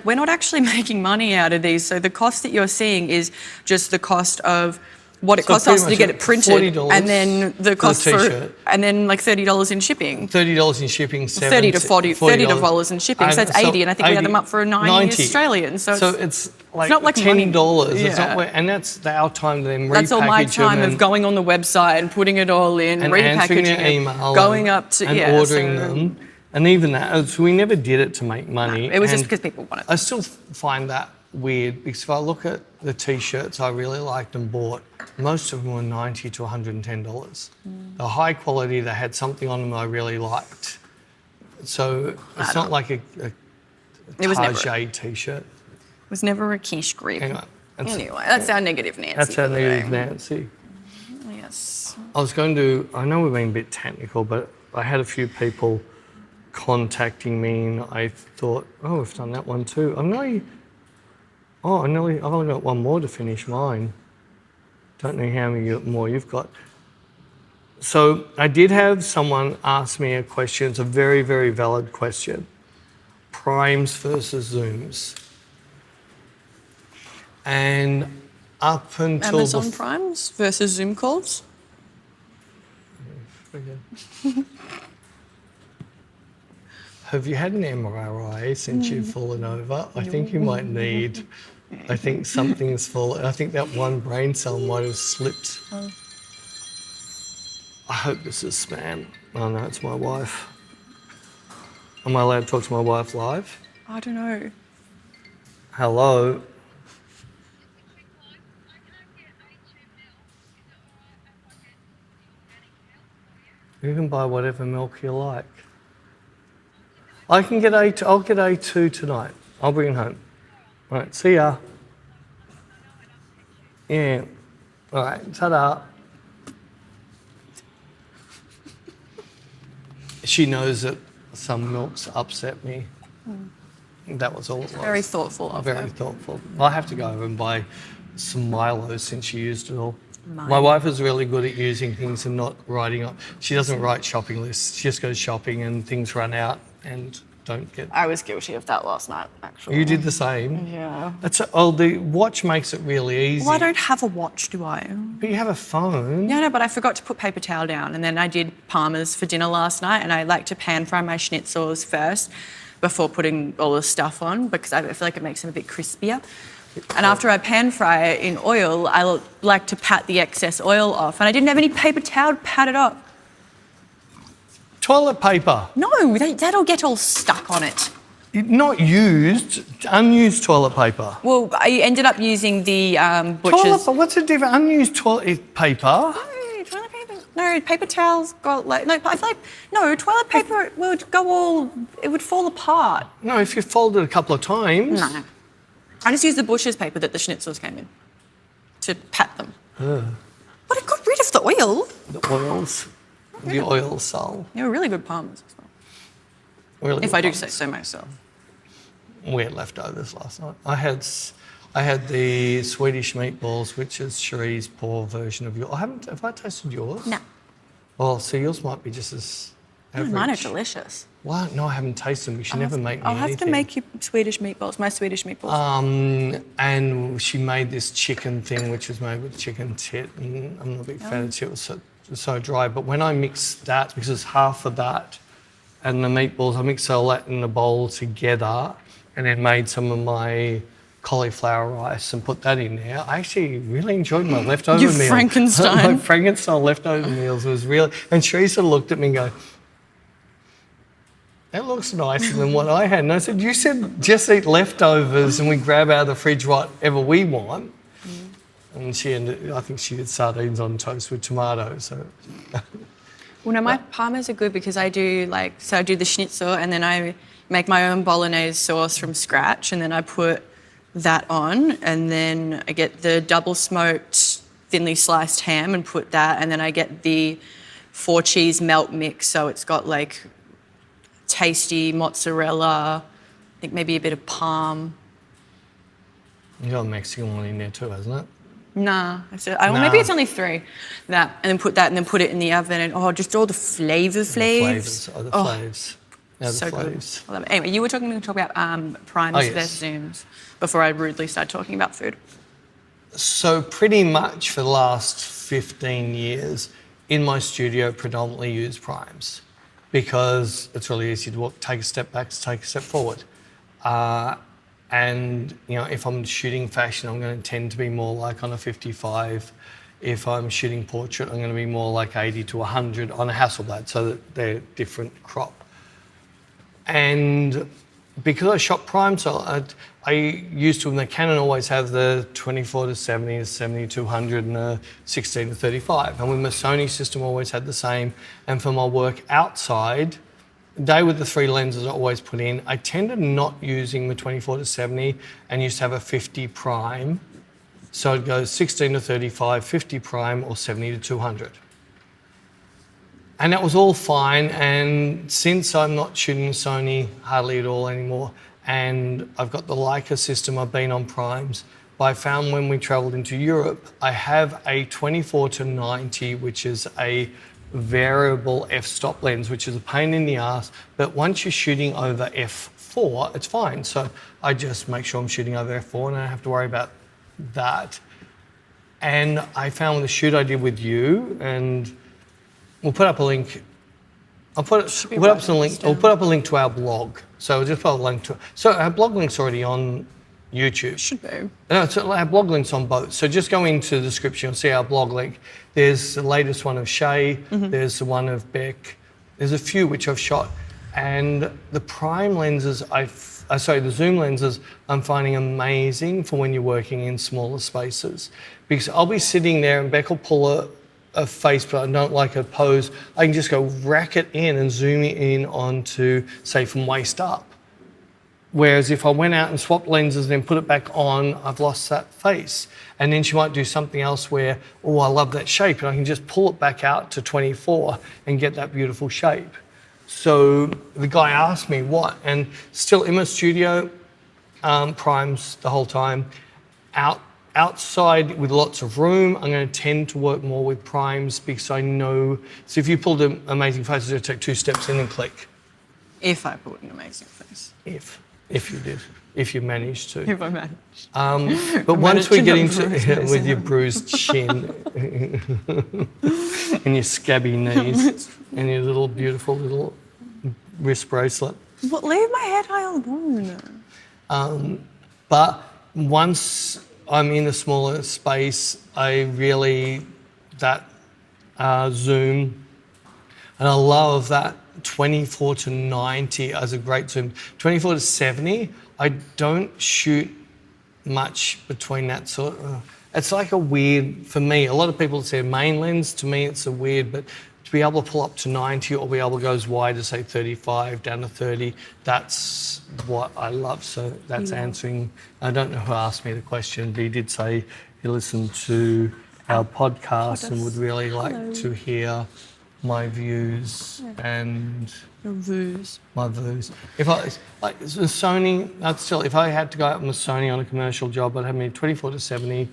We're not actually making money out of these. So the cost that you're seeing is just the cost of what it costs us to get it printed, $40 and then the cost for and then like $30 in shipping. $30 in shipping, $30 to $40 in shipping. So that's 80, and I think we had them up for 90 Australian. So it's like it's not like $10. Money. It's not and that's our time to then repackage. That's all my time of going on the website and putting it all in, and repackaging it, email going up to and ordering them. And even that, so we never did it to make money. No, it was just because people wanted it. I still find that weird because if I look at the T-shirts I really liked and bought, most of them were $90 to $110. The high quality, they had something on them I really liked. So it's not like a Target T-shirt. It was never a quiche grip. Anyway, that's our negative Nancy. That's our negative Nancy. Yes. I know we've been a bit technical, but I had a few people contacting me and I thought, we've done that one too. I've only got one more to finish mine. Don't know how many more you've got. So I did have someone ask me a question. It's a very, very valid question. Primes versus zooms. And up until Amazon Primes versus Zoom calls. Have you had an MRI since you've fallen over? I think you might need. I think something's fallen. I think that one brain cell might have slipped. I hope this is spam. Oh no, it's my wife. Am I allowed to talk to my wife live? I don't know. Hello. You can buy whatever milk you like. I'll get A2 tonight. I'll bring it home. All right, see ya. Yeah. All right, ta-da. She knows that some milks upset me. That was all it was. Very thoughtful of her. Very thoughtful. I'll have to go over and buy some Milo since she used it all. My wife is really good at using things and not writing up. She doesn't write shopping lists. She just goes shopping and things run out and don't get... I was guilty of that last night, actually. You did the same? Yeah. The watch makes it really easy. Well, I don't have a watch, do I? But you have a phone. Yeah, no, but I forgot to put paper towel down, and then I did Parmas for dinner last night, and I like to pan fry my schnitzels first before putting all the stuff on because I feel like it makes them a bit crispier. And after I pan fry it in oil, I like to pat the excess oil off, and I didn't have any paper towel to pat it up. Toilet paper. No, that'll get all stuck on it. Not used, unused toilet paper. Well, I ended up using the butcher's... Toilet paper? What's the difference? Unused toilet paper? No, toilet paper. No, paper towels got like... No, I feel like... No, toilet paper would go all... It would fall apart. No, if you fold it a couple of times. No. I just used the butcher's paper that the schnitzels came in to pat them. But it got rid of the oil. The oils. The oil salt. They were really good Parmas as well. Really if I do say so myself. We had leftovers last night. I had the Swedish meatballs, which is Cherie's poor version of yours. Have I tasted yours? No. Oh, so yours might be just as average. Mine are delicious. What? No, I haven't tasted them. You should never make me I'll have anything. to make you Swedish meatballs, my Swedish meatballs. And she made this chicken thing, which was made with chicken tit, and I'm not a big fan of tit. It was so dry. But when I mixed that, because it's half of that and the meatballs, I mixed all that in a bowl together and then made some of my cauliflower rice and put that in there. I actually really enjoyed my leftover meal. Frankenstein. My Frankenstein leftover meals was really... And Teresa looked at me and go, that looks nicer than what I had. And I said, you said just eat leftovers and we grab out of the fridge whatever we want. And I think she did sardines on toast with tomatoes. So. Well, no, my parmas are good because I do the schnitzel and then I make my own bolognese sauce from scratch and then I put that on and then I get the double smoked thinly sliced ham and put that and then I get the 4 cheese melt mix so it's got like tasty mozzarella, I think maybe a bit of parm. You got a Mexican one in there too, hasn't it? Nah, maybe it's only 3. That and then put that and then put it in the oven and just all the flavors. The flavors. Yeah, so flavors. Good. I love it. Anyway, you were going to talk about primes versus zooms before I rudely started talking about food. So pretty much for the last 15 years in my studio predominantly use primes because it's really easy to take a step back to take a step forward. And, if I'm shooting fashion, I'm going to tend to be more like on a 55. If I'm shooting portrait, I'm going to be more like 80 to 100 on a Hasselblad, so that they're different crop. And because I shot prime, so I used to, and the Canon always have the 24 to 70, the 70 to 200, and the 16 to 35. And with my Sony system, I always had the same. And for my work outside, they with the 3 lenses I always put in. I tended not using the 24 to 70 and used to have a 50 prime. So it goes 16 to 35, 50 prime, or 70 to 200. And that was all fine. And since I'm not shooting Sony hardly at all anymore, and I've got the Leica system, I've been on primes. But I found when we travelled into Europe, I have a 24 to 90, which is a variable f-stop lens, which is a pain in the ass, but once you're shooting over f4, it's fine. So I just make sure I'm shooting over f4 and I don't have to worry about that. And I found with the shoot I did with you, and we'll put up a link. I'll put up a link to our blog. So we'll just put a link to. So our blog link's already on YouTube. Should be. No, so our blog link's on both. So just go into the description and see our blog link. There's the latest one of Shay. There's the one of Bec. There's a few which I've shot. And the prime lenses, the zoom lenses, I'm finding amazing for when you're working in smaller spaces. Because I'll be sitting there and Bec will pull a face, but I don't like a pose. I can just go rack it in and zoom it in onto, say, from waist up. Whereas if I went out and swapped lenses and then put it back on, I've lost that face. And then she might do something else where, I love that shape, and I can just pull it back out to 24 and get that beautiful shape. So the guy asked me what, and still in my studio, primes the whole time. Outside with lots of room, I'm going to tend to work more with primes because I know, so if you pulled an amazing face, it'll take 2 steps in and click. If I put an amazing face. If you did, if you managed to. If I managed. But once we get into with your bruised chin and your scabby knees and your little beautiful little wrist bracelet. But leave my head high alone. But once I'm in a smaller space, I really zoom, and I love that 24 to 90 as a great zoom. 24 to 70, I don't shoot much between that sort of... It's like a weird, for me, a lot of people say main lens, to me it's a weird, but to be able to pull up to 90 or be able to go as wide as say 35 down to 30, that's what I love. So that's answering, I don't know who asked me the question, but he did say he listened to our podcast and would really like to hear my views and your views. My views. If I like Sony, if I had to go out with Sony on a commercial job, I'd have me 24 to 70.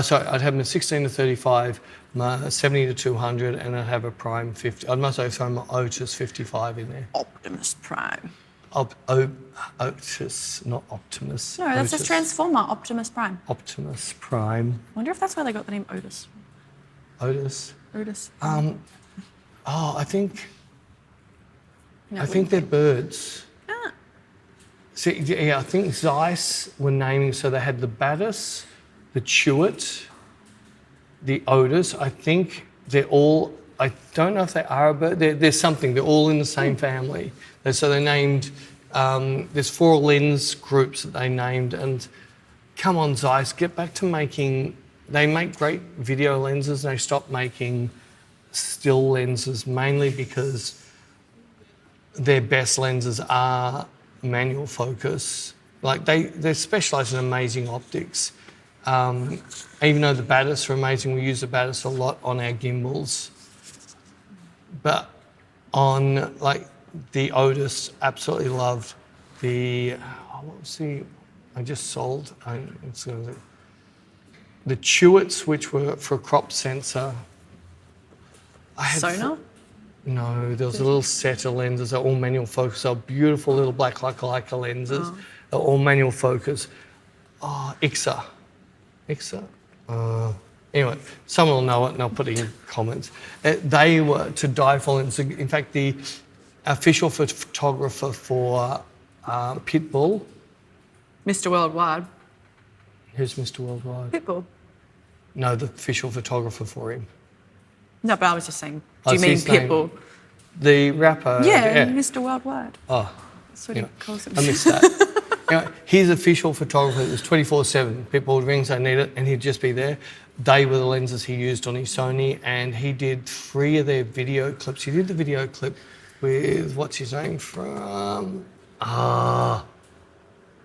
Sorry, I'd have my 16 to 35, my 70 to 200, and I'd have a Prime 50. I must have thrown my Otis 55 in there. Optimus Prime. Otis, not Optimus. No, that's Otis. a Transformer, Optimus Prime. Optimus Prime. I wonder if that's where they got the name Otis. Otis. Otis. I think No, they're birds. Ah. See, yeah, I think Zeiss were naming, so they had the Battis, the Chewit, the Otis. I think they're all, I don't know if they are a bird, there's something, they're all in the same family. And so they named, there's 4 lens groups that they named, and come on Zeiss, get back to making, they make great video lenses, and they stopped making still lenses, mainly because their best lenses are manual focus. Like they specialise in amazing optics. Even though the Battis are amazing, we use the Battis a lot on our gimbals. But on like the Otis, absolutely loved the, what was the, I just sold, the Chewits, which were for a crop sensor. I had Sonar? No, there was a little set of lenses. They're all manual focus. They're beautiful little black Leica lenses. Oh. They're all manual focus. Oh, IXA. Anyway, someone will know it and I'll put it in comments. They were to die for lenses. In fact, the official photographer for Pitbull. Mr. Worldwide. Who's Mr. Worldwide? Pitbull. No, the official photographer for him. No, but I was just saying, do Oh, you so mean his name- Pitbull? The rapper. Yeah, Mr. Worldwide. Oh, That's what yeah. he calls him. I missed that. Anyway, his official photographer, it was 24/7. People would ring, say, need it, and he'd just be there. They were the lenses he used on his Sony, and he did 3 of their video clips. He did the video clip with, what's his name from? No,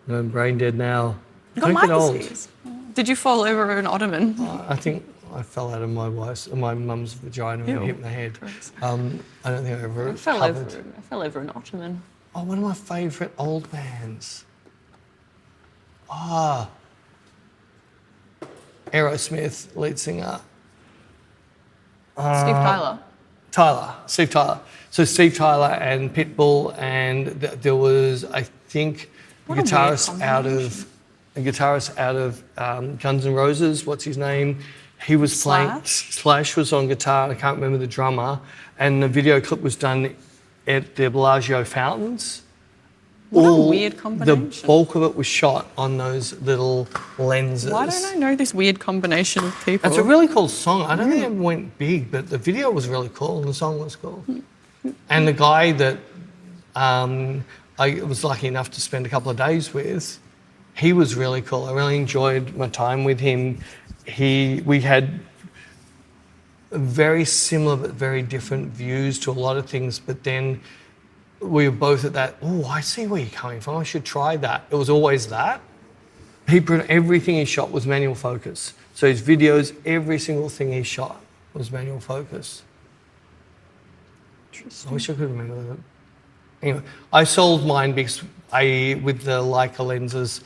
I'm brain dead now. Got Don't my get old. disease. Did you fall over an ottoman? I think I fell out of my mum's vagina and Ew. hit my head. Gross. I don't think I ever I fell covered. over an ottoman. Oh, one of my favourite old bands. Aerosmith lead singer. Steve Tyler. Steve Tyler. So Steve Tyler and Pitbull, and there was, I think, a What a weird guitarist out of Guns N' Roses. What's his name? He was playing. Slash was on guitar. I can't remember the drummer. And the video clip was done at the Bellagio fountains. What a weird combination. The bulk of it was shot on those little lenses. Why don't I know this weird combination of people? It's a really cool song. I don't think it ever went big, but the video was really cool and the song was cool. And the guy that I was lucky enough to spend a couple of days with, he was really cool. I really enjoyed my time with him. We had very similar but very different views to a lot of things, but then we were both at that, oh, I see where you're coming from, I should try that. It was always that. Everything he shot was manual focus. So his videos, every single thing he shot was manual focus. I wish I could remember that. Anyway, I sold mine because with the Leica lenses,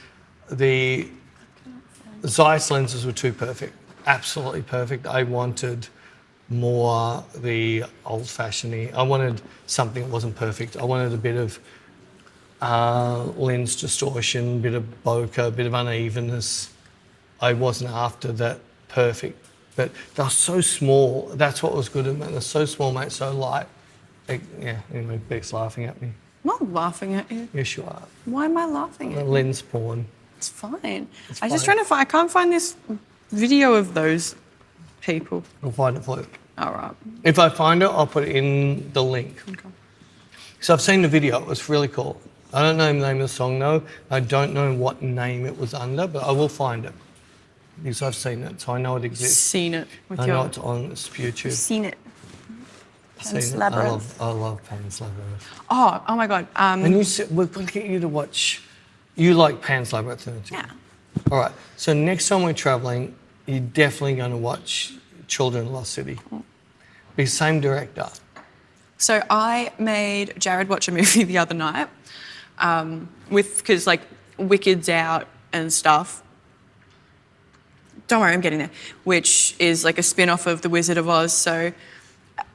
the Zeiss lenses were too perfect, absolutely perfect. I wanted more the old-fashioned. I wanted something that wasn't perfect. I wanted a bit of lens distortion, a bit of bokeh, a bit of unevenness. I wasn't after that perfect, but they're so small. That's what was good at them. They're so small, mate, so light. Anyway, Beck's laughing at me. I'm not laughing at you. Yes, you are. Why am I laughing at you? Lens porn. It's fine. It's I'm just fine. trying to find, I can't find this video of those people. I'll find it for you. All right. If I find it, I'll put it in the link. Okay. So I've seen the video. It was really cool. I don't know the name of the song, though. I don't know what name it was under, but I will find it because I've seen it, so I know it exists. Seen it with I your... know it's on YouTube. Seen it. Seen it. Labyrinth. I love Pan's Labyrinth. Oh my God. And we'll get you to watch. You like Pan's Labyrinth, don't you? Yeah. All right. So next time we're travelling, you're definitely going to watch Children of Lost City. Be same director. So I made Jared watch a movie the other night, because like Wicked's out and stuff. don't worry, I'm getting there. Which is like a spin-off of The Wizard of Oz. So,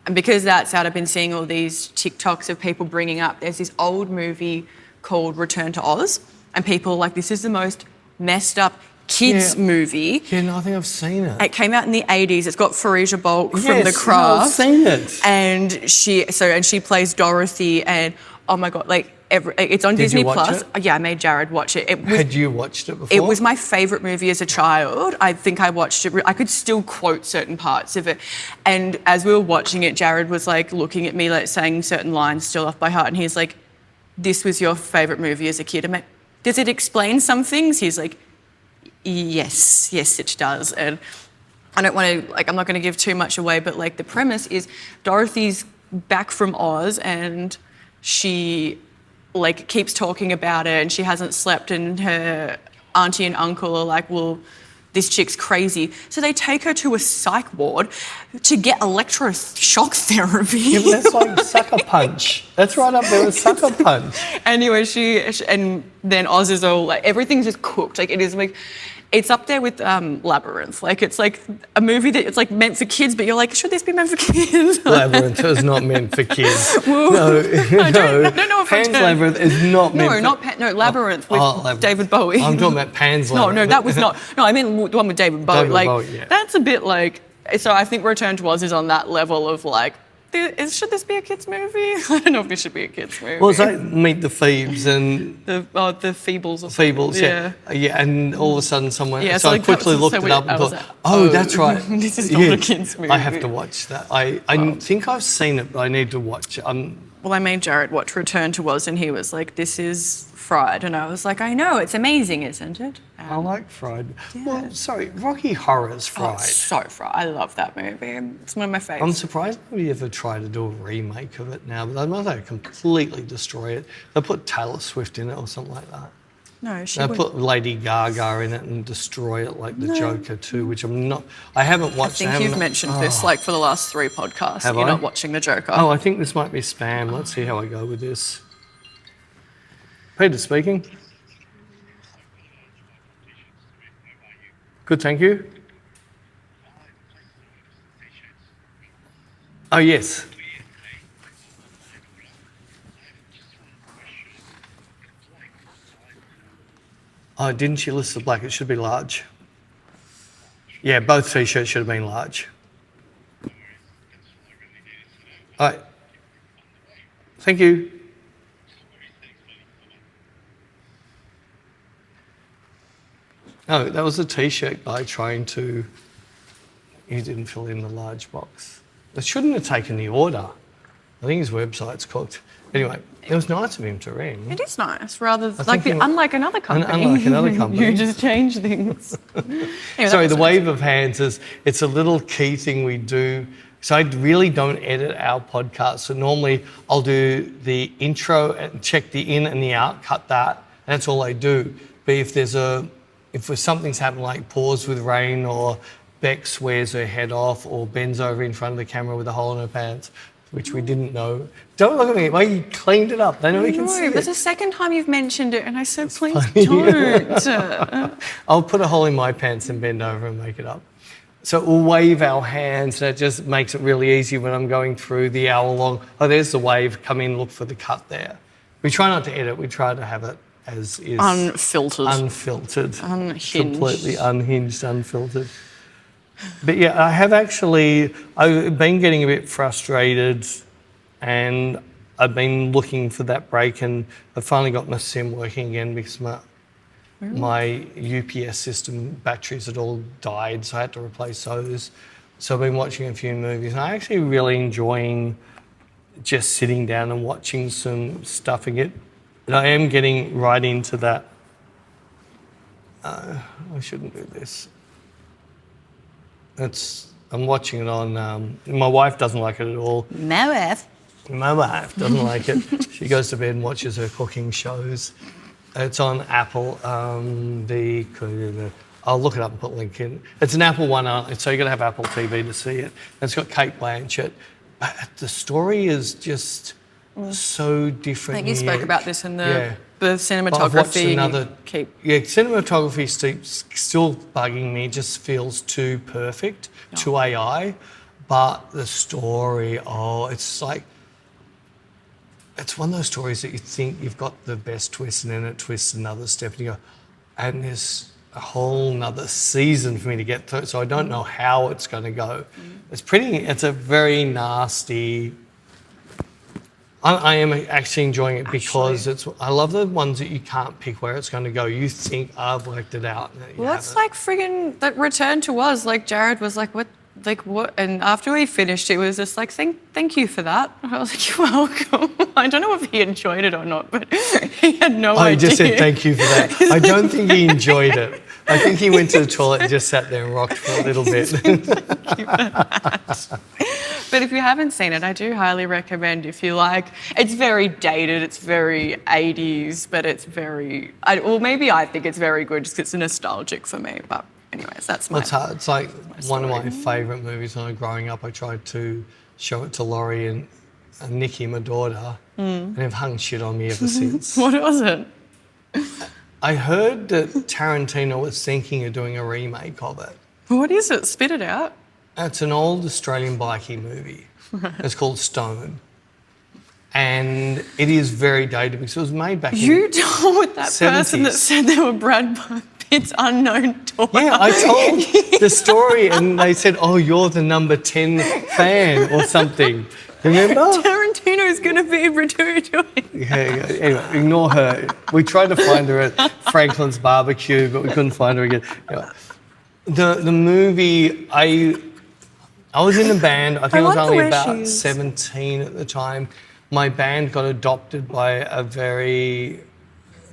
and because that's out, I've been seeing all these TikToks of people bringing up, there's this old movie called Return to Oz, and people are like, this is the most messed up kids movie. Yeah, no, I think I've seen it. It came out in the 80s. It's got Farisha Bulk from The No, Craft. I've seen it. And she plays Dorothy, and oh my God, like it's on Disney you watch Plus. it? Yeah, I made Jared watch it. Had you watched it before? It was my favourite movie as a child. I think I watched it. I could still quote certain parts of it. And as we were watching it, Jared was like looking at me, like saying certain lines still off by heart. And he's like, "This was your favourite movie as a kid." I'm like, "Does it explain some things?" He's like, yes, it does. And I don't want to, like, I'm not going to give too much away, but like the premise is Dorothy's back from Oz and she like keeps talking about it and she hasn't slept, and her auntie and uncle are like, well, this chick's crazy. So they take her to a psych ward to get electroshock therapy. Yeah, but that's like Sucker Punch. That's right up there with Sucker Punch. Anyway, and then Oz is all like, everything's just cooked. Like, it is like, it's up there with Labyrinth. Like, it's like a movie that it's like meant for kids, but you're like, should this be meant for kids? Labyrinth is not meant for kids. Well, no, I don't know if Pan's I Labyrinth is not meant for... Labyrinth with Labyrinth. David Bowie. I'm talking about Pan's Labyrinth. No, that was not. No, I meant the one with David Bowie. David like, Bowie, yeah. That's a bit like. So I think Return to Oz is on that level of like, should this be a kids movie? I don't know if this should be a kids movie. Well, it's like Meet the Phoebes and... the Feebles. Or Feebles, yeah. Yeah, and all of a sudden someone... Yeah, so I like quickly looked it up and thought, oh, that's right. This is not a kids movie. I have to watch that. I think I've seen it, but I need to watch it. Well, I made Jared watch Return to Oz and he was like, this is fried. And I was like, I know, it's amazing, isn't it? I like fried. Yeah. Well, sorry, Rocky Horror's fried. Oh, it's so fried. I love that movie. It's one of my I'm favourites. surprised nobody ever tried to do a remake of it now, but they must completely destroy it. They put Taylor Swift in it or something like that. No, she They would. put Lady Gaga in it and destroy it like the Joker too, which I haven't watched. I think you've mentioned this like for the last 3 podcasts. Have You're I? not watching The Joker. Oh, I think this might be spam. Let's see how I go with this. Peter speaking. Good, thank you. Oh, yes. Oh, didn't she list the black? It should be large. Yeah, both T-shirts should have been large. All right. Thank you. Oh, that was a T-shirt guy trying to... He didn't fill in the large box. It shouldn't have taken the order. I think his website's cooked. Anyway, it was nice of him to ring. It is nice, rather think unlike another company. Unlike another company. You just change things. Anyway, Sorry, the wave of hands it's a little key thing we do. So I really don't edit our podcast. So normally I'll do the intro and check the in and the out, cut that, and that's all I do. But if something's happened like pause with rain or Bec swears her head off or bends over in front of the camera with a hole in her pants, which we didn't know. Don't look at me. Well, you cleaned it up. They know we can see it. It's the second time you've mentioned it, and I said, please don't. I'll put a hole in my pants and bend over and make it up. So we'll wave our hands, and it just makes it really easy when I'm going through the hour long. Oh, there's the wave. Come in, look for the cut there. We try not to edit. We try to have it as is. Unfiltered. Unfiltered. Unhinged. Completely unhinged, unfiltered. But yeah, I've been getting a bit frustrated and I've been looking for that break, and I've finally got my sim working again because my UPS system batteries had all died, so I had to replace those. So I've been watching a few movies, and I'm actually really enjoying just sitting down and watching some stuff again. And I am getting right into that. I shouldn't do this. I'm watching it on. My wife doesn't like it at all. My wife doesn't like it. She goes to bed and watches her cooking shows. It's on Apple. I'll look it up and put a link in. It's an Apple one, so you've got to have Apple TV to see it. And it's got Cate Blanchett. But the story is just so different. I think you spoke about this in the The But I've watched cinematography. another. Keep. Yeah, cinematography still bugging me. It just feels too perfect, too AI. But the story, it's like, it's one of those stories that you think you've got the best twist, and then it twists another step, and you go, and there's a whole nother season for me to get through. So I don't know how it's going to go. It's a very nasty. I am actually enjoying it because I love the ones that you can't pick where it's going to go. You think I've worked it out. Well, that's like friggin' that Return to Oz. Like Jared was like, what? And after we finished, he was just like, thank you for that. I was like, you're welcome. I don't know if he enjoyed it or not, but he had no idea. I just said thank you for that. I don't think he enjoyed it. I think he went to the toilet and just sat there and rocked for a little bit. Thank you for that. But if you haven't seen it, I do highly recommend. If you like, it's very dated, it's very 80s, but it's very, maybe I think it's very good just 'cause it's nostalgic for me. But anyways, that's my. It's hard. It's like one of my favourite movies when I was growing up. I tried to show it to Laurie and Nikki, my daughter, and they've hung shit on me ever since. What was it? I heard that Tarantino was thinking of doing a remake of it. What is it? Spit it out. It's an old Australian bikie movie. It's called Stone. And it is very dated because it was made back in You told that 70s. person that said they were Brad Pitt's unknown daughter. Yeah, I told the story and they said, oh, you're the number 10 fan or something. Remember? Tarantino's going to be Ratatouille. Yeah. Anyway, ignore her. We tried to find her at Franklin's barbecue, but we couldn't find her again. Anyway, the movie, I was in a band. I think I was like the only way about she's- 17 at the time. My band got adopted by a very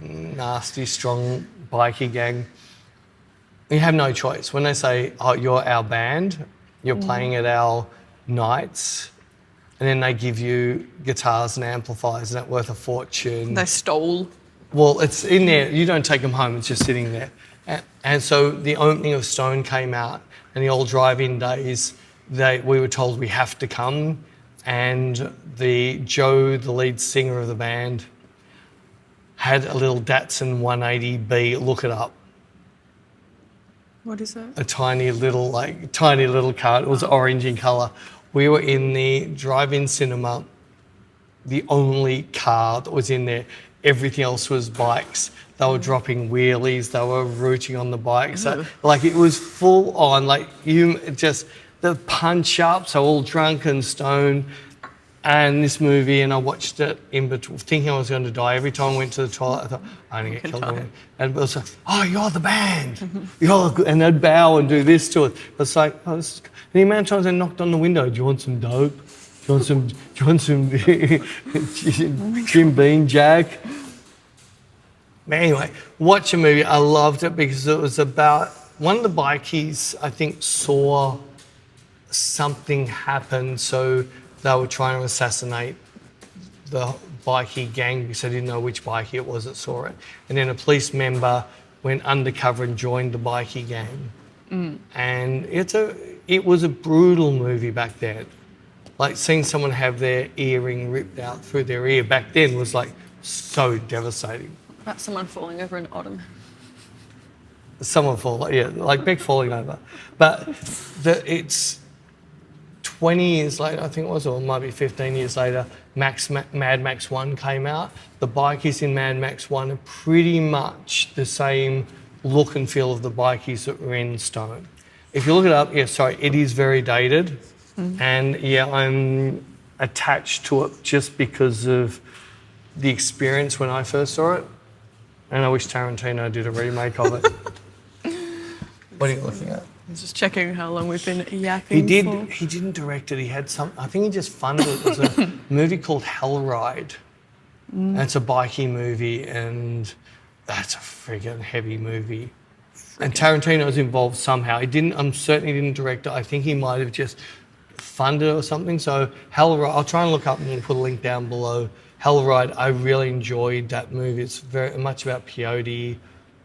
nasty, strong bikie gang. You have no choice. When they say, oh, you're our band, you're playing at our nights, and then they give you guitars and amplifiers, and that's worth a fortune. They stole. Well, it's in there. You don't take them home. It's just sitting there. And so the opening of Stone came out, and the old drive-in days, we were told we have to come. And Joe, the lead singer of the band, had a little Datsun 180B. Look it up. What is that? A tiny little car. It was orange in colour. We were in the drive-in cinema. The only car that was in there. Everything else was bikes. They were dropping wheelies. They were rooting on the bikes. So, it was full on. The punch ups, so all drunk and stoned. And this movie, and I watched it in between, thinking I was going to die. Every time I went to the toilet, I thought, I'm going to get killed. And it was like, oh, you're the band. You're good. And they'd bow and do this to it. It's like, oh, this is... And the amount of times I knocked on the window, do you want some dope? Do you want some Jim Beam Jack? But anyway, watch a movie. I loved it because it was about one of the bikies, I think, saw something happen, so they were trying to assassinate the bikie gang because they didn't know which bikie it was that saw it. And then a police member went undercover and joined the bikie gang. And it was a brutal movie back then. Like seeing someone have their earring ripped out through their ear back then was like so devastating. About someone falling over an ottoman. Someone like Bec falling over. But it's 20 years later, I think it was, or it might be 15 years later, Mad Max 1 came out. The bikies in Mad Max 1 are pretty much the same look and feel of the bikies that were in Stone. If you look it up, it is very dated. And I'm attached to it just because of the experience when I first saw it. And I wish Tarantino did a remake of it. What are you looking at? I'm just checking how long we've been yapping for. He didn't direct it. He had I think he just funded it. It was a movie called Hell Ride. And it's a bikie movie, and that's a friggin' heavy movie. And Tarantino's involved somehow. I'm certain he didn't direct it. I think he might have just funded it or something. So Hell Ride, I'll try and look up and put a link down below. Hell Ride, I really enjoyed that movie. It's very much about peyote.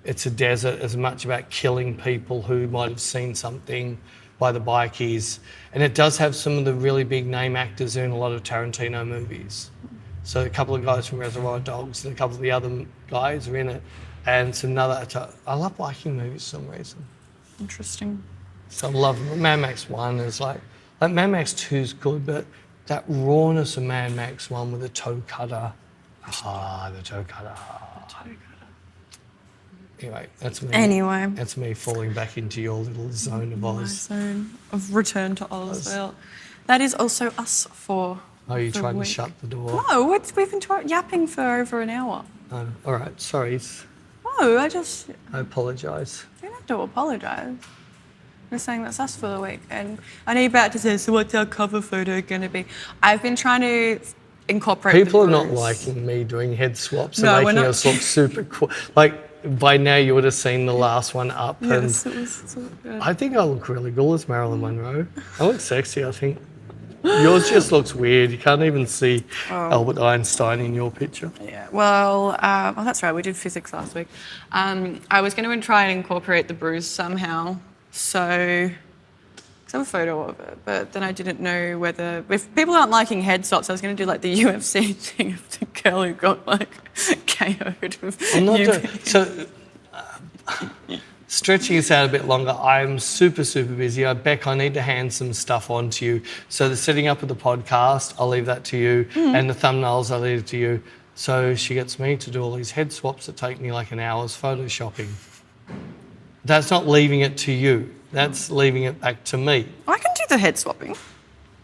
It's a desert, as much about killing people who might have seen something by the bikies. And it does have some of the really big name actors in a lot of Tarantino movies. So a couple of guys from Reservoir Dogs and a couple of the other guys are in it. And it's another, I love biking movies for some reason. Interesting. So I love Mad Max 1 is like Mad Max 2 is good, but that rawness of Mad Max 1 with the toe cutter. The toe cutter. Anyway, that's me. Anyway. That's me falling back into your little zone of My Oz. zone of return to Oz. Well, that is also us for Oh, you the tried to week. shut the door? No, we've been yapping for over an hour. Oh, all right, sorry. No, I apologise. you don't have to apologise. We're saying that's us for the week. And I know you're about to say, so what's our cover photo going to be? I've been trying to incorporate People the are not bruise. liking me doing head swaps No, and we're making not. us look super cool. Like, by now you would have seen the last one up. Yes, And it was so good. I think I look really good as Marilyn Monroe. I look sexy, I think. Yours just looks weird. You can't even see Albert Einstein in your picture. Yeah, well, that's right. We did physics last week. I was going to try and incorporate the bruise somehow. So, because I have a photo of it, but then I didn't know whether, if people aren't liking head swaps, I was going to do like the UFC thing of the girl who got like KO'd with I'm not UV. doing, so, stretching this out a bit longer, I'm super, super busy. Beck, I need to hand some stuff on to you. So the setting up of the podcast, I'll leave that to you. And the thumbnails, I'll leave it to you. So she gets me to do all these head swaps that take me like an hour's photoshopping. That's not leaving it to you. That's leaving it back to me. I can do the head swapping.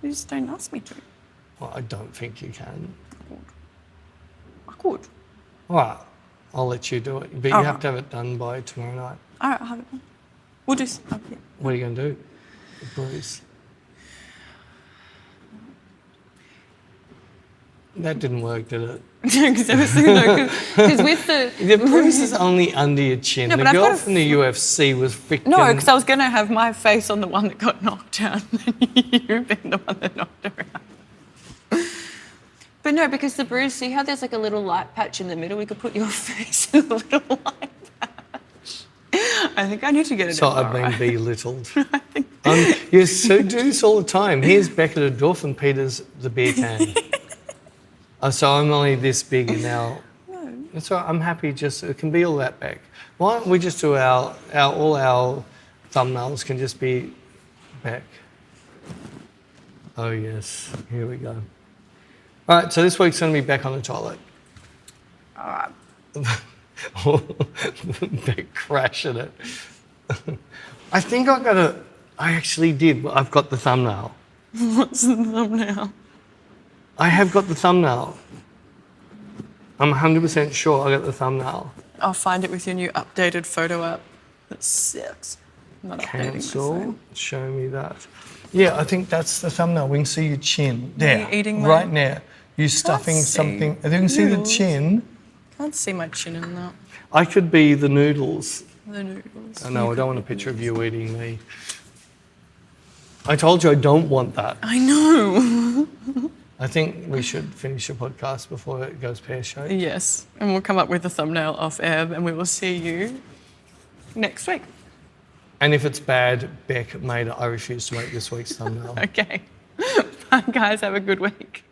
You just don't ask me to. Well, I don't think you can. I could. All right, I'll let you do it. But you All have right. to have it done by tomorrow night. All right, I'll have it. We'll do. Okay. What are you going to do? Bruise. That didn't work, did it? Because with the The bruise is only under your chin. No, The but I've girl got a from the UFC was freaking... No, because I was going to have my face on the one that got knocked out and you being the one that knocked her out. But no, because the bruise, see how there's like a little light patch in the middle? We could put your face in a little light patch. I think I need to get it. So I've been belittled. You do this all the time. Here's Becca the dwarf and Peter's the beer can. So I'm only this big now. No. That's all right. I'm happy. Just it can be all that back. Why don't we just do all our thumbnails can just be back? Oh yes, here we go. All right. So this week's going to be back on the toilet. All right. Back crashing it. I think I actually did. I've got the thumbnail. What's the thumbnail? I have got the thumbnail. I'm 100% sure I got the thumbnail. I'll find it with your new updated photo app. That sucks. I'm not updating my Cancel. phone. Show me that. Yeah, I think that's the thumbnail. We can see your chin. There. you eating my- right now. You stuffing see something. You can see the noodles. chin. Can't see my chin in that. I could be the noodles. The noodles. I know, I don't want a picture of you eating me. I told you I don't want that. I know. I think we should finish the podcast before it goes pear-shaped. Yes, and we'll come up with a thumbnail off air and we will see you next week. And if it's bad, Beck made it. I refuse to make this week's thumbnail. Okay. Bye, guys. Have a good week.